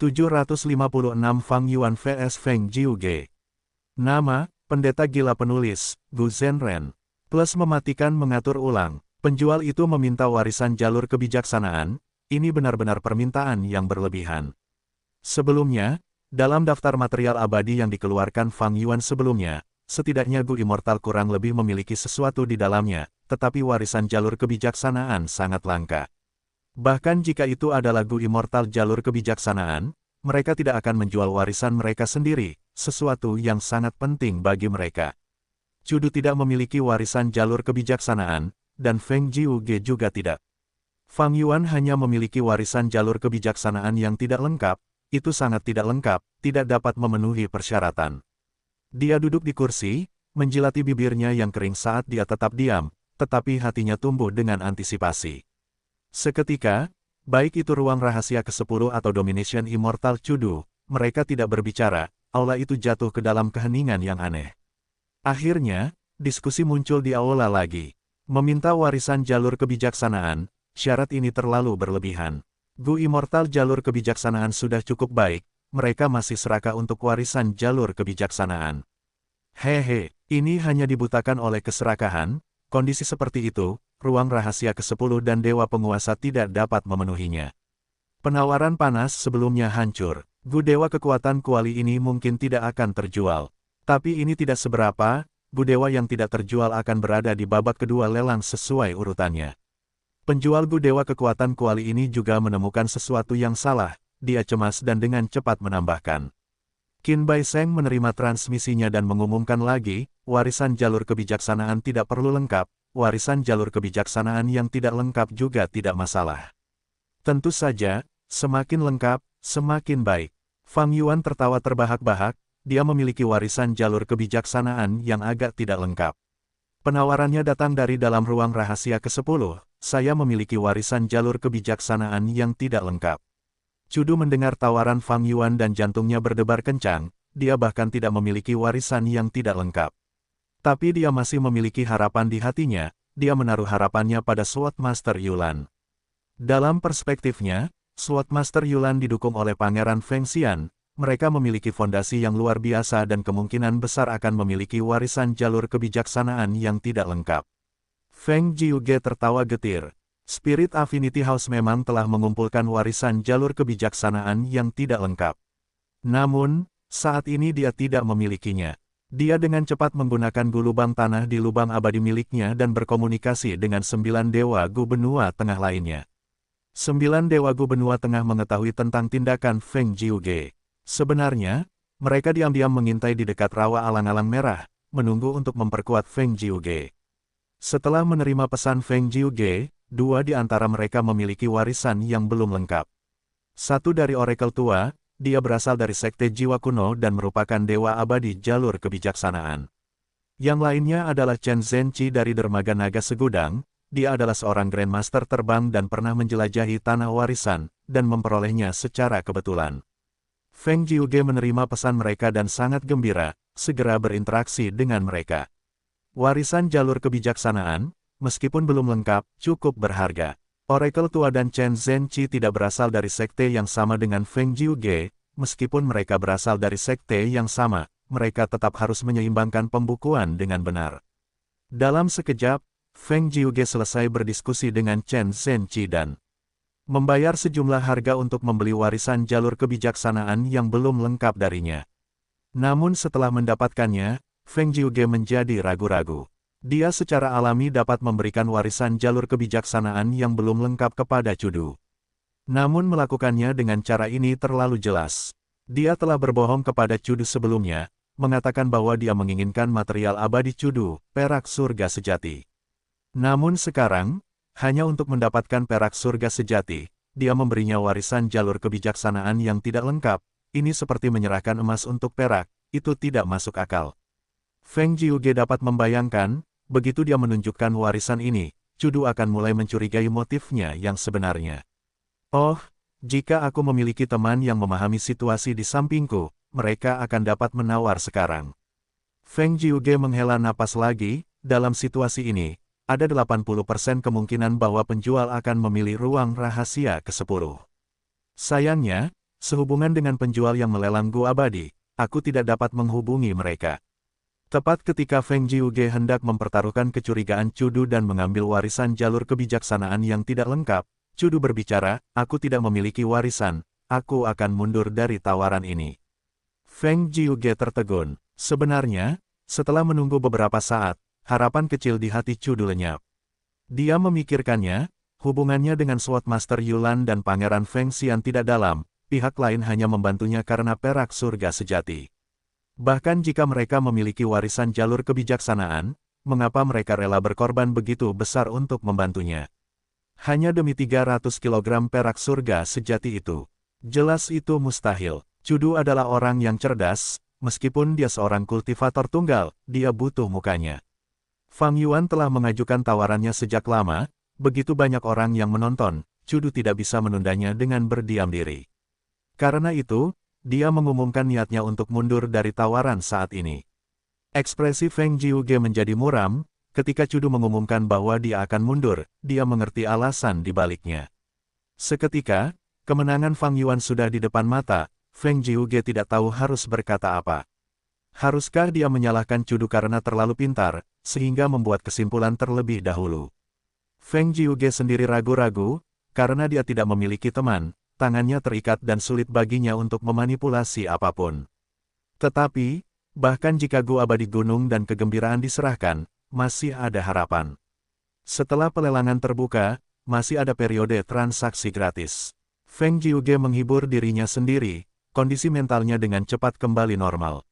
756 Fang Yuan vs Feng Jiuge. Nama, Pendeta Gila Penulis, Gu Zhenren. Plus mematikan mengatur ulang. Penjual itu meminta warisan jalur kebijaksanaan, ini benar-benar permintaan yang berlebihan. Sebelumnya, dalam daftar material abadi yang dikeluarkan Fang Yuan sebelumnya, setidaknya Gu Immortal kurang lebih memiliki sesuatu di dalamnya, tetapi warisan jalur kebijaksanaan sangat langka. Bahkan jika itu adalah Gu Immortal jalur kebijaksanaan, mereka tidak akan menjual warisan mereka sendiri, sesuatu yang sangat penting bagi mereka. Cudu tidak memiliki warisan jalur kebijaksanaan, dan Feng Jiuge juga tidak. Fang Yuan hanya memiliki warisan jalur kebijaksanaan yang tidak lengkap, itu sangat tidak lengkap, tidak dapat memenuhi persyaratan. Dia duduk di kursi, menjilati bibirnya yang kering saat dia tetap diam, tetapi hatinya tumbuh dengan antisipasi. Seketika, baik itu ruang rahasia ke-10 atau Domination Immortal Cudu, mereka tidak berbicara, aula itu jatuh ke dalam keheningan yang aneh. Akhirnya, diskusi muncul di aula lagi. Meminta warisan jalur kebijaksanaan, syarat ini terlalu berlebihan. Gu Immortal jalur kebijaksanaan sudah cukup baik, mereka masih serakah untuk warisan jalur kebijaksanaan. Hehe, ini hanya dibutakan oleh keserakahan, kondisi seperti itu, ruang rahasia ke-10 dan Dewa Penguasa tidak dapat memenuhinya. Penawaran panas sebelumnya hancur, Gu Dewa kekuatan kuali ini mungkin tidak akan terjual. Tapi ini tidak seberapa, Gu Dewa yang tidak terjual akan berada di babak kedua lelang sesuai urutannya. Penjual Gu Dewa kekuatan kuali ini juga menemukan sesuatu yang salah, dia cemas dan dengan cepat menambahkan. Qin Bai Sheng menerima transmisinya dan mengumumkan lagi, warisan jalur kebijaksanaan tidak perlu lengkap, warisan jalur kebijaksanaan yang tidak lengkap juga tidak masalah. Tentu saja, semakin lengkap, semakin baik. Fang Yuan tertawa terbahak-bahak, dia memiliki warisan jalur kebijaksanaan yang agak tidak lengkap. Penawarannya datang dari dalam ruang rahasia ke-10, saya memiliki warisan jalur kebijaksanaan yang tidak lengkap. Cudu mendengar tawaran Fang Yuan dan jantungnya berdebar kencang, dia bahkan tidak memiliki warisan yang tidak lengkap. Tapi dia masih memiliki harapan di hatinya, dia menaruh harapannya pada Sword Master Yulan. Dalam perspektifnya, Sword Master Yulan didukung oleh Pangeran Feng Xian, mereka memiliki fondasi yang luar biasa dan kemungkinan besar akan memiliki warisan jalur kebijaksanaan yang tidak lengkap. Feng Jiuge tertawa getir. Spirit Affinity House memang telah mengumpulkan warisan jalur kebijaksanaan yang tidak lengkap. Namun, saat ini dia tidak memilikinya. Dia dengan cepat menggunakan lubang tanah di lubang abadi miliknya dan berkomunikasi dengan 9 dewa Gu Benua Tengah lainnya. 9 dewa Gu Benua Tengah mengetahui tentang tindakan Feng Jiuge. Sebenarnya, mereka diam-diam mengintai di dekat rawa alang-alang merah, menunggu untuk memperkuat Feng Jiuge. Setelah menerima pesan Feng Jiuge, 2 di antara mereka memiliki warisan yang belum lengkap. Satu dari Oracle tua, dia berasal dari Sekte Jiwa Kuno dan merupakan dewa abadi jalur kebijaksanaan. Yang lainnya adalah Chen Zhenqi dari Dermaga Naga Segudang, dia adalah seorang Grandmaster terbang dan pernah menjelajahi tanah warisan, dan memperolehnya secara kebetulan. Feng Jiuge menerima pesan mereka dan sangat gembira, segera berinteraksi dengan mereka. Warisan jalur kebijaksanaan, meskipun belum lengkap, cukup berharga. Oracle tua dan Chen Zhenqi tidak berasal dari sekte yang sama dengan Feng Jiuge, meskipun mereka berasal dari sekte yang sama, mereka tetap harus menyeimbangkan pembukuan dengan benar. Dalam sekejap, Feng Jiuge selesai berdiskusi dengan Chen Zhenqi dan membayar sejumlah harga untuk membeli warisan jalur kebijaksanaan yang belum lengkap darinya. Namun setelah mendapatkannya, Feng Jiuge menjadi ragu-ragu. Dia secara alami dapat memberikan warisan jalur kebijaksanaan yang belum lengkap kepada Cudu. Namun melakukannya dengan cara ini terlalu jelas. Dia telah berbohong kepada Cudu sebelumnya, mengatakan bahwa dia menginginkan material abadi Cudu, perak surga sejati. Namun sekarang, hanya untuk mendapatkan perak surga sejati, dia memberinya warisan jalur kebijaksanaan yang tidak lengkap, ini seperti menyerahkan emas untuk perak, itu tidak masuk akal. Feng Jiuge dapat membayangkan, begitu dia menunjukkan warisan ini, Cudu akan mulai mencurigai motifnya yang sebenarnya. Oh, jika aku memiliki teman yang memahami situasi di sampingku, mereka akan dapat menawar sekarang. Feng Jiuge menghela napas lagi, dalam situasi ini, ada 80% kemungkinan bahwa penjual akan memilih ruang rahasia ke-10. Sayangnya, Sehubungan dengan penjual yang melelang gua abadi, aku tidak dapat menghubungi mereka. Tepat ketika Feng Jiuge hendak mempertaruhkan kecurigaan Cudu dan mengambil warisan jalur kebijaksanaan yang tidak lengkap, Cudu berbicara, aku tidak memiliki warisan, aku akan mundur dari tawaran ini. Feng Jiuge tertegun. Sebenarnya, setelah menunggu beberapa saat, harapan kecil di hati Cudu lenyap. Dia memikirkannya, hubungannya dengan Swordmaster Yulan dan Pangeran Feng Xian tidak dalam, pihak lain hanya membantunya karena perak surga sejati. Bahkan jika mereka memiliki warisan jalur kebijaksanaan, mengapa mereka rela berkorban begitu besar untuk membantunya? Hanya demi 300 kg perak surga sejati itu. Jelas itu mustahil. Cudu adalah orang yang cerdas, meskipun dia seorang kultivator tunggal, dia butuh mukanya. Fang Yuan telah mengajukan tawarannya sejak lama, begitu banyak orang yang menonton, Cudu tidak bisa menundanya dengan berdiam diri. Karena itu, dia mengumumkan niatnya untuk mundur dari tawaran saat ini. Ekspresi Feng Jiuge menjadi muram, ketika Cudu mengumumkan bahwa dia akan mundur, dia mengerti alasan di baliknya. Seketika, kemenangan Fang Yuan sudah di depan mata, Feng Jiuge tidak tahu harus berkata apa. Haruskah dia menyalahkan Cudu karena terlalu pintar, sehingga membuat kesimpulan terlebih dahulu? Feng Jiuge sendiri ragu-ragu, karena dia tidak memiliki teman, tangannya terikat dan sulit baginya untuk memanipulasi apapun. Tetapi, bahkan jika gua abadi gunung dan kegembiraan diserahkan, masih ada harapan. Setelah pelelangan terbuka, masih ada periode transaksi gratis. Feng Jiuge menghibur dirinya sendiri, kondisi mentalnya dengan cepat kembali normal.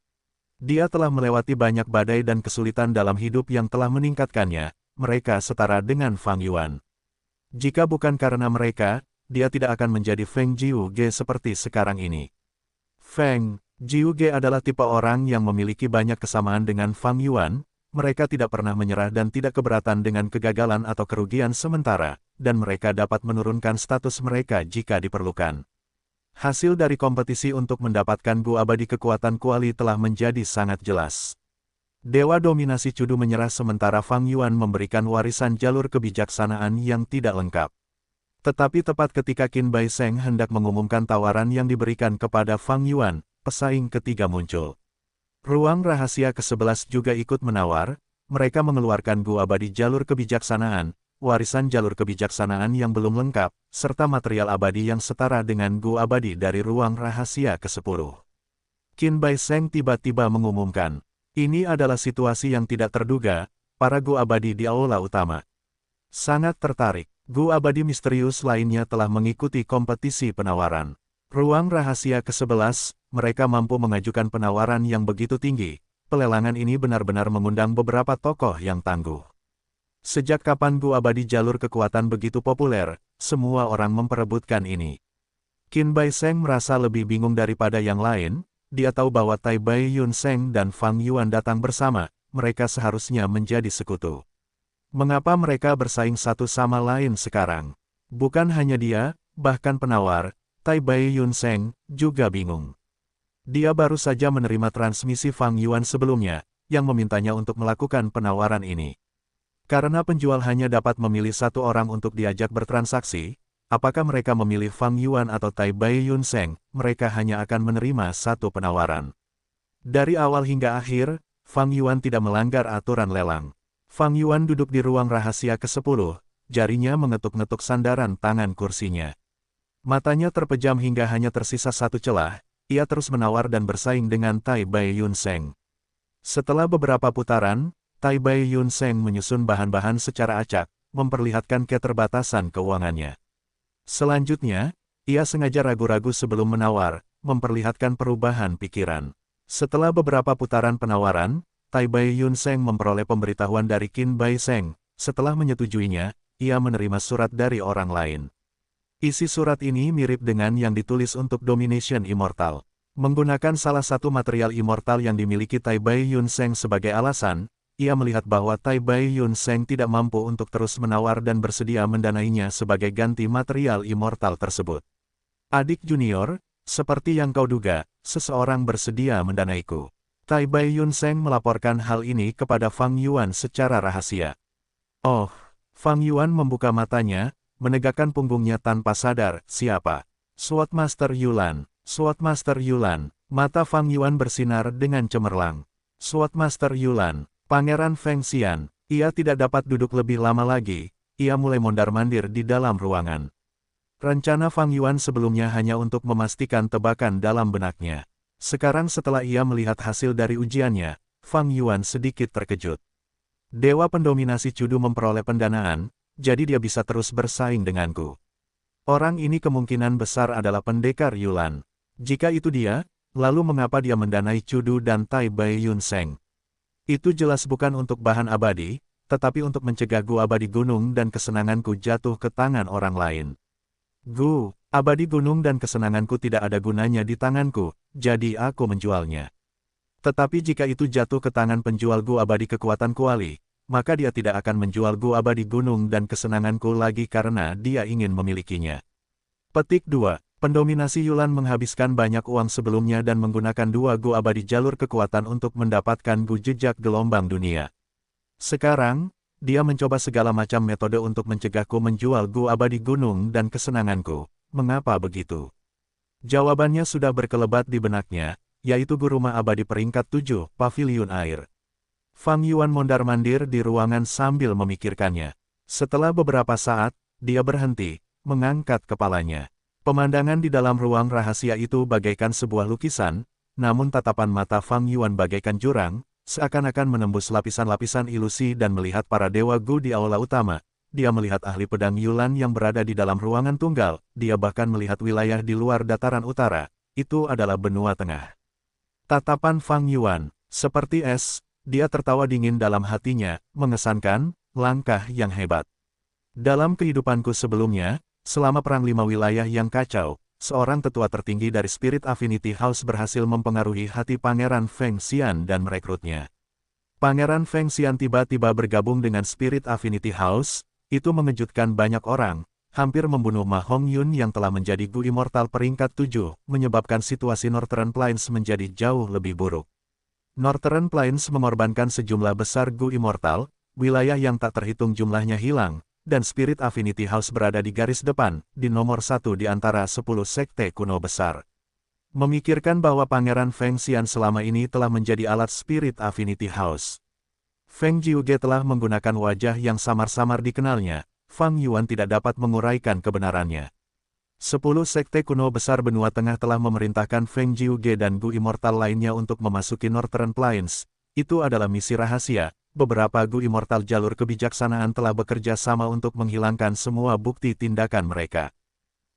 Dia telah melewati banyak badai dan kesulitan dalam hidup yang telah meningkatkannya, mereka setara dengan Fang Yuan. Jika bukan karena mereka, dia tidak akan menjadi Feng Jiuge seperti sekarang ini. Feng Jiuge adalah tipe orang yang memiliki banyak kesamaan dengan Fang Yuan, mereka tidak pernah menyerah dan tidak keberatan dengan kegagalan atau kerugian sementara, dan mereka dapat menurunkan status mereka jika diperlukan. Hasil dari kompetisi untuk mendapatkan gua abadi kekuatan kuali telah menjadi sangat jelas. Dewa dominasi Cudu menyerah sementara Fang Yuan memberikan warisan jalur kebijaksanaan yang tidak lengkap. Tetapi tepat ketika Qin Bai Sheng hendak mengumumkan tawaran yang diberikan kepada Fang Yuan, pesaing ketiga muncul. Ruang rahasia ke-11 juga ikut menawar, mereka mengeluarkan gua abadi jalur kebijaksanaan, warisan jalur kebijaksanaan yang belum lengkap, serta material abadi yang setara dengan gua abadi dari ruang rahasia ke-10. Qin Bai Sheng tiba-tiba mengumumkan, ini adalah situasi yang tidak terduga, para gua abadi di aula utama sangat tertarik. Gua abadi misterius lainnya telah mengikuti kompetisi penawaran. Ruang rahasia ke-11, mereka mampu mengajukan penawaran yang begitu tinggi, pelelangan ini benar-benar mengundang beberapa tokoh yang tangguh. Sejak kapan gua abadi jalur kekuatan begitu populer, semua orang memperebutkan ini. Qin Bai Sheng merasa lebih bingung daripada yang lain, dia tahu bahwa Tai Bai Yun Sheng dan Fang Yuan datang bersama, mereka seharusnya menjadi sekutu. Mengapa mereka bersaing satu sama lain sekarang? Bukan hanya dia, bahkan penawar, Tai Bai Yun Sheng, juga bingung. Dia baru saja menerima transmisi Fang Yuan sebelumnya, yang memintanya untuk melakukan penawaran ini. Karena penjual hanya dapat memilih satu orang untuk diajak bertransaksi, apakah mereka memilih Fang Yuan atau Tai Bai Yun Sheng, mereka hanya akan menerima satu penawaran. Dari awal hingga akhir, Fang Yuan tidak melanggar aturan lelang. Fang Yuan duduk di ruang rahasia ke-10, jarinya mengetuk-ngetuk sandaran tangan kursinya. Matanya terpejam hingga hanya tersisa satu celah, ia terus menawar dan bersaing dengan Tai Bai Yun Sheng. Setelah beberapa putaran, Tai Bai Yun Sheng menyusun bahan-bahan secara acak, memperlihatkan keterbatasan keuangannya. Selanjutnya, ia sengaja ragu-ragu sebelum menawar, memperlihatkan perubahan pikiran. Setelah beberapa putaran penawaran, Tai Bai Yun Sheng memperoleh pemberitahuan dari Qin Bai Sheng. Setelah menyetujuinya, ia menerima surat dari orang lain. Isi surat ini mirip dengan yang ditulis untuk Domination Immortal. Menggunakan salah satu material immortal yang dimiliki Tai Bai Yun Sheng sebagai alasan, ia melihat bahwa Tai Bai Yun Sheng tidak mampu untuk terus menawar dan bersedia mendanainya sebagai ganti material immortal tersebut. Adik junior, seperti yang kau duga, seseorang bersedia mendanaiku. Tai Bai Yun Sheng melaporkan hal ini kepada Fang Yuan secara rahasia. Oh, Fang Yuan membuka matanya, menegakkan punggungnya tanpa sadar, siapa? Swordmaster Yulan. Swordmaster Yulan. Mata Fang Yuan bersinar dengan cemerlang. Swordmaster Yulan. Pangeran Feng Xian. Ia tidak dapat duduk lebih lama lagi. Ia mulai mondar-mandir di dalam ruangan. Rencana Fang Yuan sebelumnya hanya untuk memastikan tebakan dalam benaknya. Sekarang setelah ia melihat hasil dari ujiannya, Fang Yuan sedikit terkejut. Dewa pendominasi Cudu memperoleh pendanaan, jadi dia bisa terus bersaing denganku. Orang ini kemungkinan besar adalah pendekar Yulan. Jika itu dia, lalu mengapa dia mendanai Cudu dan Tai Bai Yun Seng? Itu jelas bukan untuk bahan abadi, tetapi untuk mencegah Gu abadi gunung dan kesenanganku jatuh ke tangan orang lain. Gu abadi gunung dan kesenanganku tidak ada gunanya di tanganku, jadi aku menjualnya. Tetapi jika itu jatuh ke tangan penjual Gu abadi kekuatan kuali, maka dia tidak akan menjual Gu abadi gunung dan kesenanganku lagi karena dia ingin memilikinya. Petik 2. Pendominasi Yulan menghabiskan banyak uang sebelumnya dan menggunakan 2 Gu abadi jalur kekuatan untuk mendapatkan Gu jejak gelombang dunia. Sekarang, dia mencoba segala macam metode untuk mencegahku menjual Gu abadi gunung dan kesenanganku. Mengapa begitu? Jawabannya sudah berkelebat di benaknya, yaitu Gu rumah abadi peringkat 7, Paviliun Air. Fang Yuan mondar-mandir di ruangan sambil memikirkannya. Setelah beberapa saat, dia berhenti, mengangkat kepalanya. Pemandangan di dalam ruang rahasia itu bagaikan sebuah lukisan, namun tatapan mata Fang Yuan bagaikan jurang, seakan-akan menembus lapisan-lapisan ilusi dan melihat para dewa Gu di aula utama. Dia melihat ahli pedang Yulan yang berada di dalam ruangan tunggal, dia bahkan melihat wilayah di luar dataran utara. Itu adalah benua tengah. Tatapan Fang Yuan, seperti es, dia tertawa dingin dalam hatinya, mengesankan, langkah yang hebat. Dalam kehidupanku sebelumnya, selama perang 5 wilayah yang kacau, seorang tetua tertinggi dari Spirit Affinity House berhasil mempengaruhi hati Pangeran Feng Xian dan merekrutnya. Pangeran Feng Xian tiba-tiba bergabung dengan Spirit Affinity House, itu mengejutkan banyak orang, hampir membunuh Ma Hongyun yang telah menjadi Gu Immortal peringkat 7, menyebabkan situasi Northern Plains menjadi jauh lebih buruk. Northern Plains mengorbankan sejumlah besar Gu Immortal, wilayah yang tak terhitung jumlahnya hilang, dan Spirit Affinity House berada di garis depan, di nomor 1 di antara 10 sekte kuno besar. Memikirkan bahwa Pangeran Feng Xian selama ini telah menjadi alat Spirit Affinity House. Feng Jiuge telah menggunakan wajah yang samar-samar dikenalnya, Fang Yuan tidak dapat menguraikan kebenarannya. 10 sekte kuno besar benua tengah telah memerintahkan Feng Jiuge dan Gu Immortal lainnya untuk memasuki Northern Plains. Itu adalah misi rahasia. Beberapa Gu Immortal jalur kebijaksanaan telah bekerja sama untuk menghilangkan semua bukti tindakan mereka.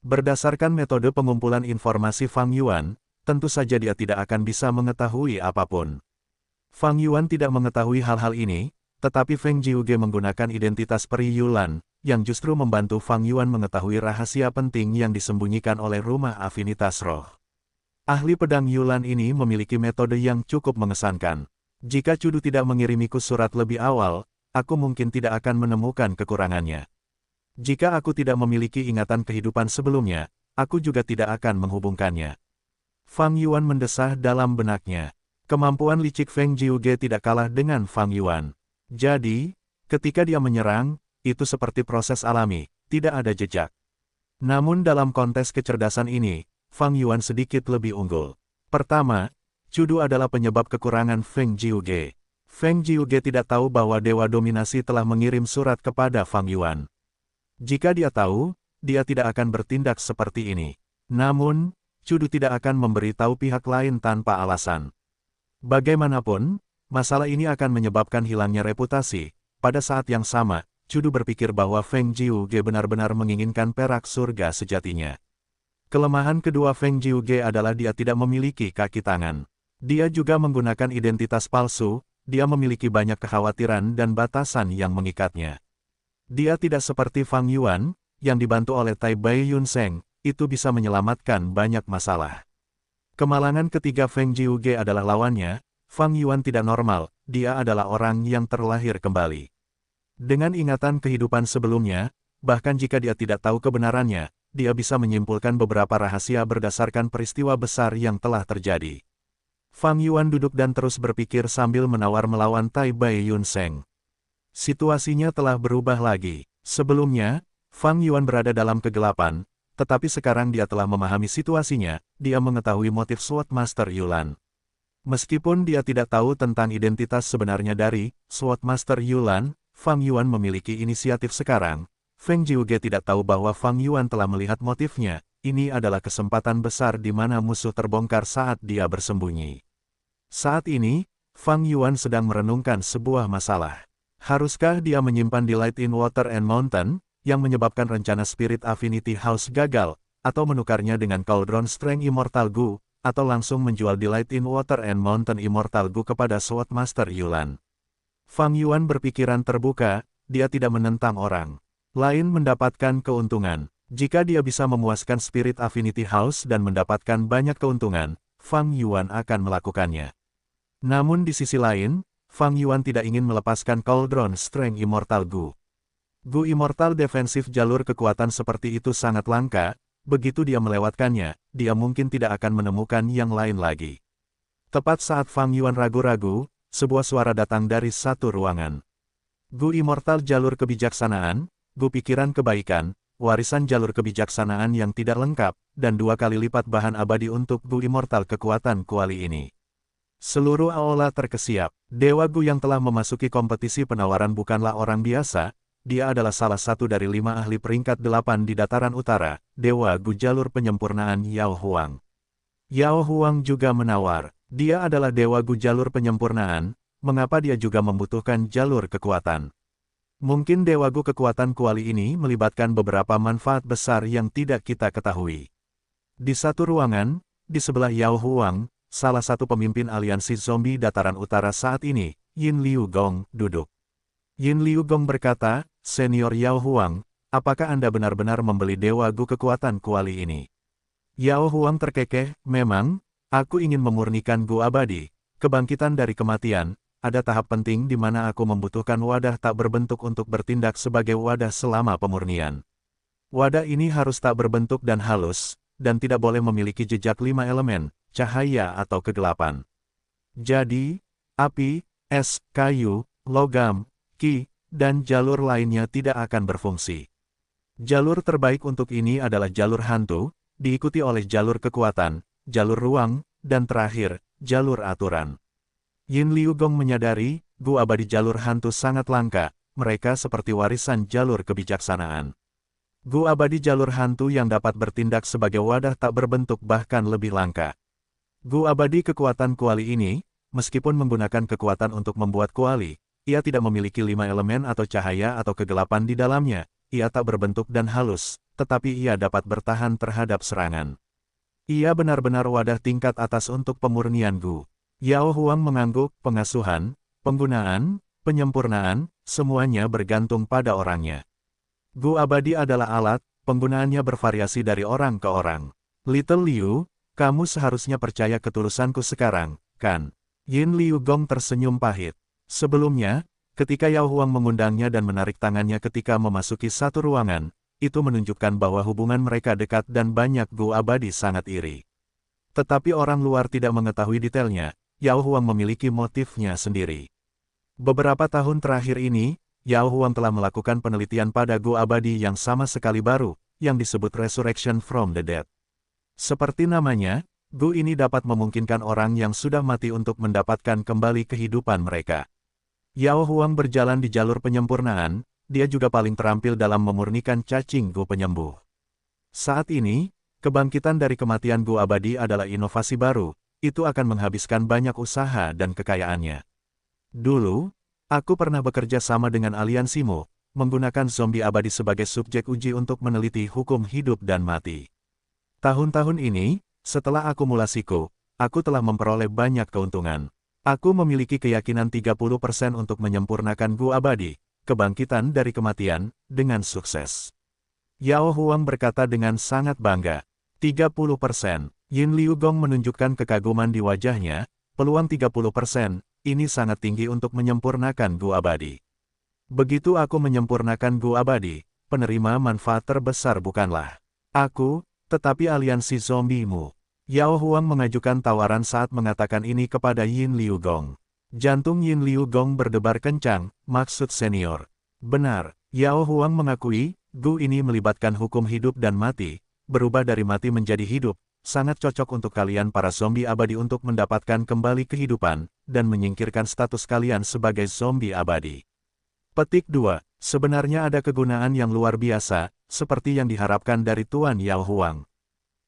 Berdasarkan metode pengumpulan informasi Fang Yuan, tentu saja dia tidak akan bisa mengetahui apapun. Fang Yuan tidak mengetahui hal-hal ini, tetapi Feng Jiuge menggunakan identitas peri Yulan, yang justru membantu Fang Yuan mengetahui rahasia penting yang disembunyikan oleh rumah afinitas roh. Ahli pedang Yulan ini memiliki metode yang cukup mengesankan. Jika Cudu tidak mengirimiku surat lebih awal, aku mungkin tidak akan menemukan kekurangannya. Jika aku tidak memiliki ingatan kehidupan sebelumnya, aku juga tidak akan menghubungkannya. Fang Yuan mendesah dalam benaknya. Kemampuan licik Feng Jiuge tidak kalah dengan Fang Yuan. Jadi, ketika dia menyerang, itu seperti proses alami, tidak ada jejak. Namun dalam kontes kecerdasan ini, Fang Yuan sedikit lebih unggul. Pertama, Cudu adalah penyebab kekurangan Feng Jiuge. Feng Jiuge tidak tahu bahwa Dewa Dominasi telah mengirim surat kepada Fang Yuan. Jika dia tahu, dia tidak akan bertindak seperti ini. Namun, Cudu tidak akan memberitahu pihak lain tanpa alasan. Bagaimanapun, masalah ini akan menyebabkan hilangnya reputasi. Pada saat yang sama, Cudu berpikir bahwa Feng Jiuge benar-benar menginginkan perak surga sejatinya. Kelemahan kedua Feng Jiuge adalah dia tidak memiliki kaki tangan. Dia juga menggunakan identitas palsu, dia memiliki banyak kekhawatiran dan batasan yang mengikatnya. Dia tidak seperti Fang Yuan, yang dibantu oleh Tai Bai Yun Seng, itu bisa menyelamatkan banyak masalah. Kemalangan ketiga Feng Jiuge adalah lawannya, Fang Yuan tidak normal, dia adalah orang yang terlahir kembali. Dengan ingatan kehidupan sebelumnya, bahkan jika dia tidak tahu kebenarannya, dia bisa menyimpulkan beberapa rahasia berdasarkan peristiwa besar yang telah terjadi. Fang Yuan duduk dan terus berpikir sambil menawar melawan Tai Bai Yun Seng. Situasinya telah berubah lagi. Sebelumnya, Fang Yuan berada dalam kegelapan, tetapi sekarang dia telah memahami situasinya, dia mengetahui motif Swordmaster Yulan. Meskipun dia tidak tahu tentang identitas sebenarnya dari Swordmaster Yulan, Fang Yuan memiliki inisiatif sekarang. Feng Jiuge tidak tahu bahwa Fang Yuan telah melihat motifnya. Ini adalah kesempatan besar di mana musuh terbongkar saat dia bersembunyi. Saat ini, Fang Yuan sedang merenungkan sebuah masalah. Haruskah dia menyimpan di Light in Water and Mountain, yang menyebabkan rencana Spirit Affinity House gagal, atau menukarnya dengan Cauldron Strength Immortal Gu, atau langsung menjual di Light in Water and Mountain Immortal Gu kepada Swordmaster Yulan. Fang Yuan berpikiran terbuka, dia tidak menentang orang lain mendapatkan keuntungan. Jika dia bisa memuaskan Spirit Affinity House dan mendapatkan banyak keuntungan, Fang Yuan akan melakukannya. Namun di sisi lain, Fang Yuan tidak ingin melepaskan Cauldron Strength Immortal Gu. Gu Immortal Defensif jalur kekuatan seperti itu sangat langka, begitu dia melewatkannya, dia mungkin tidak akan menemukan yang lain lagi. Tepat saat Fang Yuan ragu-ragu, sebuah suara datang dari satu ruangan. Gu Immortal Jalur Kebijaksanaan, Gu Pikiran Kebaikan, warisan jalur kebijaksanaan yang tidak lengkap, dan 2 kali lipat bahan abadi untuk Gu Immortal kekuatan kuali ini. Seluruh aula terkesiap. Dewa Gu yang telah memasuki kompetisi penawaran bukanlah orang biasa, dia adalah salah satu dari 5 ahli peringkat 8 di dataran utara, Dewa Gu jalur penyempurnaan Yao Huang. Yao Huang juga menawar, dia adalah Dewa Gu jalur penyempurnaan, mengapa dia juga membutuhkan jalur kekuatan? Mungkin Dewa Gu kekuatan kuali ini melibatkan beberapa manfaat besar yang tidak kita ketahui. Di satu ruangan, di sebelah Yao Huang, salah satu pemimpin aliansi zombie dataran utara saat ini, Yin Liu Gong, duduk. Yin Liu Gong berkata, Senior Yao Huang, apakah Anda benar-benar membeli Dewa Gu kekuatan kuali ini? Yao Huang terkekeh, memang, aku ingin memurnikan Gu abadi, kebangkitan dari kematian. Ada tahap penting di mana aku membutuhkan wadah tak berbentuk untuk bertindak sebagai wadah selama pemurnian. Wadah ini harus tak berbentuk dan halus, dan tidak boleh memiliki jejak 5 elemen, cahaya atau kegelapan. Jadi, api, es, kayu, logam, ki, dan jalur lainnya tidak akan berfungsi. Jalur terbaik untuk ini adalah jalur hantu, diikuti oleh jalur kekuatan, jalur ruang, dan terakhir, jalur aturan. Yin Liu Gong menyadari, Gu abadi jalur hantu sangat langka, mereka seperti warisan jalur kebijaksanaan. Gu abadi jalur hantu yang dapat bertindak sebagai wadah tak berbentuk bahkan lebih langka. Gu abadi kekuatan kuali ini, meskipun menggunakan kekuatan untuk membuat kuali, ia tidak memiliki 5 elemen atau cahaya atau kegelapan di dalamnya, ia tak berbentuk dan halus, tetapi ia dapat bertahan terhadap serangan. Ia benar-benar wadah tingkat atas untuk pemurnian Gu. Yao Huang mengangguk, pengasuhan, penggunaan, penyempurnaan, semuanya bergantung pada orangnya. Gu abadi adalah alat, penggunaannya bervariasi dari orang ke orang. Little Liu, kamu seharusnya percaya ketulusanku sekarang, kan? Yin Liu Gong tersenyum pahit. Sebelumnya, ketika Yao Huang mengundangnya dan menarik tangannya ketika memasuki satu ruangan, itu menunjukkan bahwa hubungan mereka dekat dan banyak Gu abadi sangat iri. Tetapi orang luar tidak mengetahui detailnya. Yao Huang memiliki motifnya sendiri. Beberapa tahun terakhir ini, Yao Huang telah melakukan penelitian pada Gu abadi yang sama sekali baru, yang disebut Resurrection from the Dead. Seperti namanya, Gu ini dapat memungkinkan orang yang sudah mati untuk mendapatkan kembali kehidupan mereka. Yao Huang berjalan di jalur penyempurnaan, dia juga paling terampil dalam memurnikan cacing Gu penyembuh. Saat ini, kebangkitan dari kematian Gu abadi adalah inovasi baru, itu akan menghabiskan banyak usaha dan kekayaannya. Dulu, aku pernah bekerja sama dengan aliansimu, menggunakan zombie abadi sebagai subjek uji untuk meneliti hukum hidup dan mati. Tahun-tahun ini, setelah akumulasiku, aku telah memperoleh banyak keuntungan. Aku memiliki keyakinan 30% untuk menyempurnakan Gu abadi, kebangkitan dari kematian, dengan sukses. Yao Huang berkata dengan sangat bangga. 30%. Yin Liu Gong menunjukkan kekaguman di wajahnya, peluang 30%, ini sangat tinggi untuk menyempurnakan Gu abadi. Begitu aku menyempurnakan Gu abadi, penerima manfaat terbesar bukanlah aku, tetapi aliansi zombimu. Yao Huang mengajukan tawaran saat mengatakan ini kepada Yin Liu Gong. Jantung Yin Liu Gong berdebar kencang, maksud senior. Benar, Yao Huang mengakui, Gu ini melibatkan hukum hidup dan mati, berubah dari mati menjadi hidup, sangat cocok untuk kalian para zombie abadi untuk mendapatkan kembali kehidupan, dan menyingkirkan status kalian sebagai zombie abadi. Petik 2. Sebenarnya ada kegunaan yang luar biasa, seperti yang diharapkan dari Tuan Yao Huang.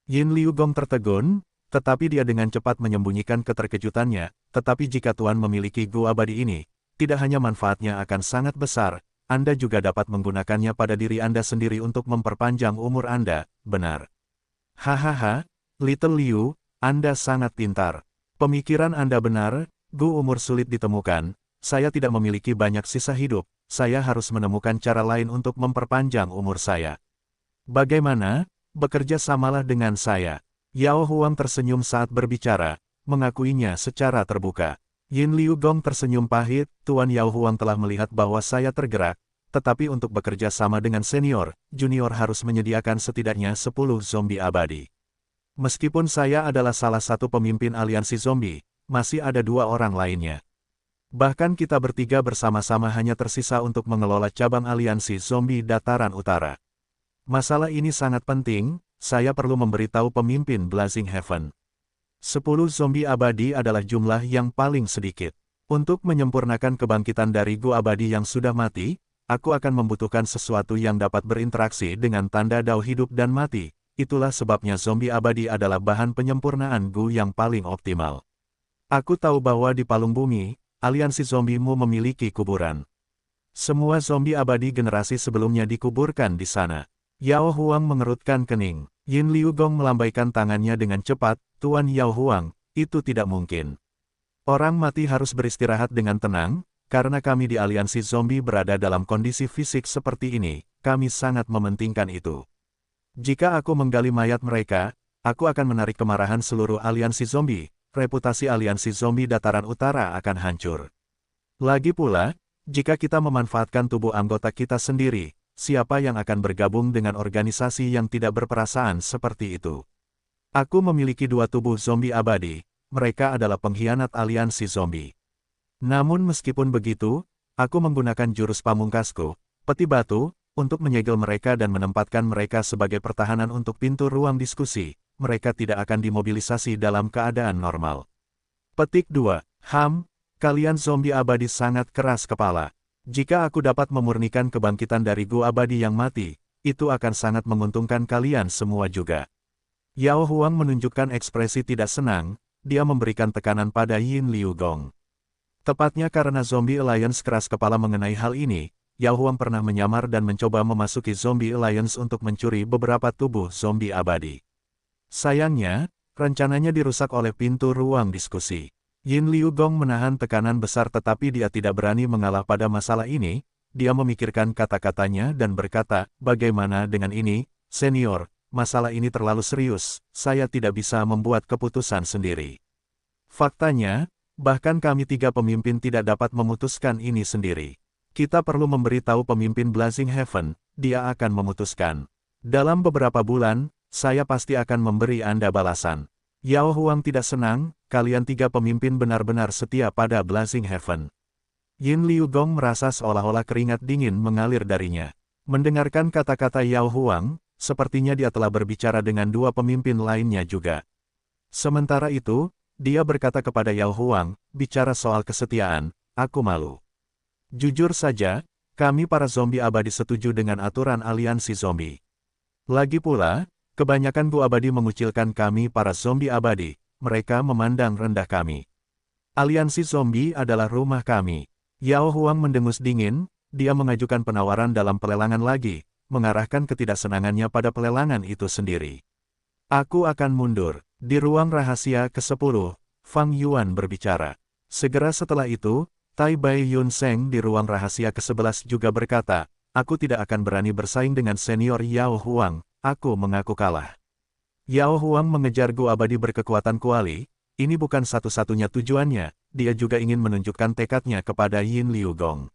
Yin Liu Gong tertegun, tetapi dia dengan cepat menyembunyikan keterkejutannya, tetapi jika Tuan memiliki gua abadi ini, tidak hanya manfaatnya akan sangat besar, Anda juga dapat menggunakannya pada diri Anda sendiri untuk memperpanjang umur Anda, benar. Hahaha, Little Liu, Anda sangat pintar. Pemikiran Anda benar, gua umur sulit ditemukan, saya tidak memiliki banyak sisa hidup, saya harus menemukan cara lain untuk memperpanjang umur saya. Bagaimana? Bekerja samalah dengan saya. Yao Huang tersenyum saat berbicara, mengakuinya secara terbuka. Yin Liu Gong tersenyum pahit, Tuan Yao Huang telah melihat bahwa saya tergerak, tetapi untuk bekerja sama dengan senior, junior harus menyediakan setidaknya 10 zombie abadi. Meskipun saya adalah salah satu pemimpin aliansi zombie, masih ada 2 orang lainnya. Bahkan kita bertiga bersama-sama hanya tersisa untuk mengelola cabang aliansi zombie dataran utara. Masalah ini sangat penting, saya perlu memberitahu pemimpin Blazing Heaven. 10 zombie abadi adalah jumlah yang paling sedikit. Untuk menyempurnakan kebangkitan dari gua abadi yang sudah mati, aku akan membutuhkan sesuatu yang dapat berinteraksi dengan tanda dao hidup dan mati. Itulah sebabnya zombie abadi adalah bahan penyempurnaan gua yang paling optimal. Aku tahu bahwa di palung bumi, aliansi zombimu memiliki kuburan. Semua zombie abadi generasi sebelumnya dikuburkan di sana. Yao Huang mengerutkan kening. Yin Liu Gong melambaikan tangannya dengan cepat, Tuan Yao Huang, itu tidak mungkin. Orang mati harus beristirahat dengan tenang, karena kami di aliansi zombie berada dalam kondisi fisik seperti ini, kami sangat mementingkan itu. Jika aku menggali mayat mereka, aku akan menarik kemarahan seluruh aliansi zombie, reputasi aliansi zombie dataran utara akan hancur. Lagi pula, jika kita memanfaatkan tubuh anggota kita sendiri, siapa yang akan bergabung dengan organisasi yang tidak berperasaan seperti itu? Aku memiliki 2 tubuh zombie abadi, mereka adalah pengkhianat aliansi zombie. Namun meskipun begitu, aku menggunakan jurus pamungkasku, peti batu, untuk menyegel mereka dan menempatkan mereka sebagai pertahanan untuk pintu ruang diskusi, mereka tidak akan dimobilisasi dalam keadaan normal. Petik 2. Kalian zombie abadi sangat keras kepala. Jika aku dapat memurnikan kebangkitan dari gua abadi yang mati, itu akan sangat menguntungkan kalian semua juga. Yao Huang menunjukkan ekspresi tidak senang, dia memberikan tekanan pada Yin Liu Gong. Tepatnya karena Zombie Alliance keras kepala mengenai hal ini, Yao Huang pernah menyamar dan mencoba memasuki Zombie Alliance untuk mencuri beberapa tubuh zombie abadi. Sayangnya, rencananya dirusak oleh pintu ruang diskusi. Yin Liu Gong menahan tekanan besar tetapi dia tidak berani mengalah pada masalah ini, dia memikirkan kata-katanya dan berkata, bagaimana dengan ini, senior, masalah ini terlalu serius, saya tidak bisa membuat keputusan sendiri. Faktanya, bahkan kami 3 pemimpin tidak dapat memutuskan ini sendiri. Kita perlu memberitahu pemimpin Blazing Heaven, dia akan memutuskan. Dalam beberapa bulan, saya pasti akan memberi Anda balasan. Yao Huang tidak senang, kalian 3 pemimpin benar-benar setia pada Blazing Heaven. Yin Liu Gong merasa seolah-olah keringat dingin mengalir darinya. Mendengarkan kata-kata Yao Huang, sepertinya dia telah berbicara dengan 2 pemimpin lainnya juga. Sementara itu, dia berkata kepada Yao Huang, bicara soal kesetiaan, aku malu. Jujur saja, kami para zombie abadi setuju dengan aturan aliansi zombie. Lagi pula, kebanyakan gua abadi mengucilkan kami para zombie abadi, mereka memandang rendah kami. Aliansi zombie adalah rumah kami. Yao Huang mendengus dingin, dia mengajukan penawaran dalam pelelangan lagi, mengarahkan ketidaksenangannya pada pelelangan itu sendiri. Aku akan mundur. Di ruang rahasia ke-10, Fang Yuan berbicara. Segera setelah itu, Tai Bai Yun Seng di ruang rahasia ke-11 juga berkata, aku tidak akan berani bersaing dengan senior Yao Huang, aku mengaku kalah. Yao Huang mengejar gua abadi berkekuatan kuali, ini bukan satu-satunya tujuannya, dia juga ingin menunjukkan tekadnya kepada Yin Liu Gong.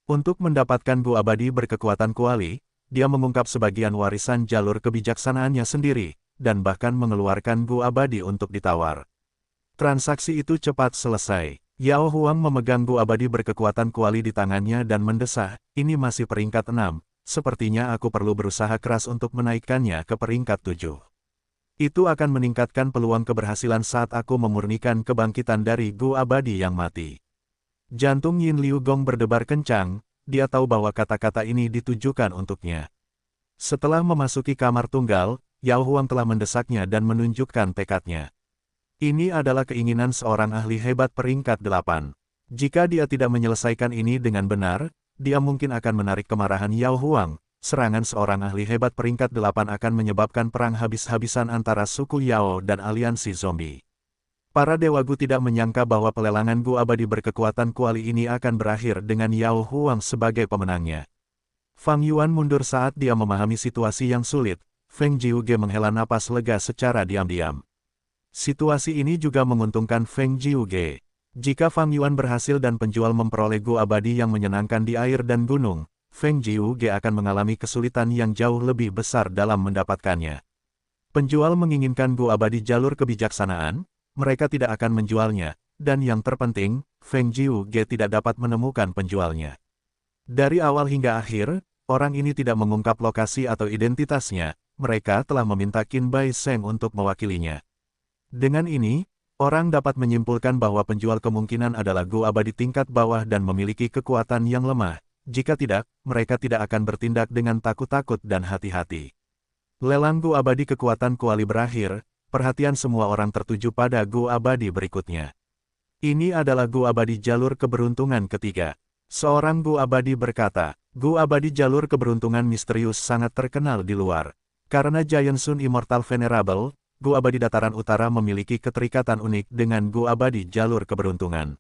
Untuk mendapatkan gua abadi berkekuatan kuali, dia mengungkap sebagian warisan jalur kebijaksanaannya sendiri, dan bahkan mengeluarkan gua abadi untuk ditawar. Transaksi itu cepat selesai. Yao Huang memegang gua abadi berkekuatan kuali di tangannya dan mendesah, ini masih peringkat 6, sepertinya aku perlu berusaha keras untuk menaikkannya ke peringkat 7. Itu akan meningkatkan peluang keberhasilan saat aku memurnikan kebangkitan dari Gu Abadi yang mati. Jantung Yin Liu Gong berdebar kencang, dia tahu bahwa kata-kata ini ditujukan untuknya. Setelah memasuki kamar tunggal, Yao Huang telah mendesaknya dan menunjukkan tekadnya. Ini adalah keinginan seorang ahli hebat peringkat 8. Jika dia tidak menyelesaikan ini dengan benar, dia mungkin akan menarik kemarahan Yao Huang. Serangan seorang ahli hebat peringkat 8 akan menyebabkan perang habis-habisan antara suku Yao dan aliansi zombie. Para Dewa Gu tidak menyangka bahwa pelelangan Gu Abadi berkekuatan kuali ini akan berakhir dengan Yao Huang sebagai pemenangnya. Fang Yuan mundur saat dia memahami situasi yang sulit. Feng Jiuge menghela napas lega secara diam-diam. Situasi ini juga menguntungkan Feng Jiuge. Jika Fang Yuan berhasil dan penjual memperoleh Gu Abadi yang menyenangkan di air dan gunung, Feng Jiuge akan mengalami kesulitan yang jauh lebih besar dalam mendapatkannya. Penjual menginginkan Gu Abadi jalur kebijaksanaan, mereka tidak akan menjualnya, dan yang terpenting, Feng Jiuge tidak dapat menemukan penjualnya. Dari awal hingga akhir, orang ini tidak mengungkap lokasi atau identitasnya, mereka telah meminta Qin Bai Sheng untuk mewakilinya. Dengan ini, orang dapat menyimpulkan bahwa penjual kemungkinan adalah Gu Abadi tingkat bawah dan memiliki kekuatan yang lemah. Jika tidak, mereka tidak akan bertindak dengan takut-takut dan hati-hati. Lelang Gu Abadi kekuatan kuali berakhir. Perhatian semua orang tertuju pada Gu Abadi berikutnya. Ini adalah Gu Abadi jalur keberuntungan ketiga. Seorang Gu Abadi berkata, Gu Abadi jalur keberuntungan misterius sangat terkenal di luar. Karena Giant Sun Immortal Venerable, Gu Abadi Dataran Utara memiliki keterikatan unik dengan Gu Abadi jalur keberuntungan.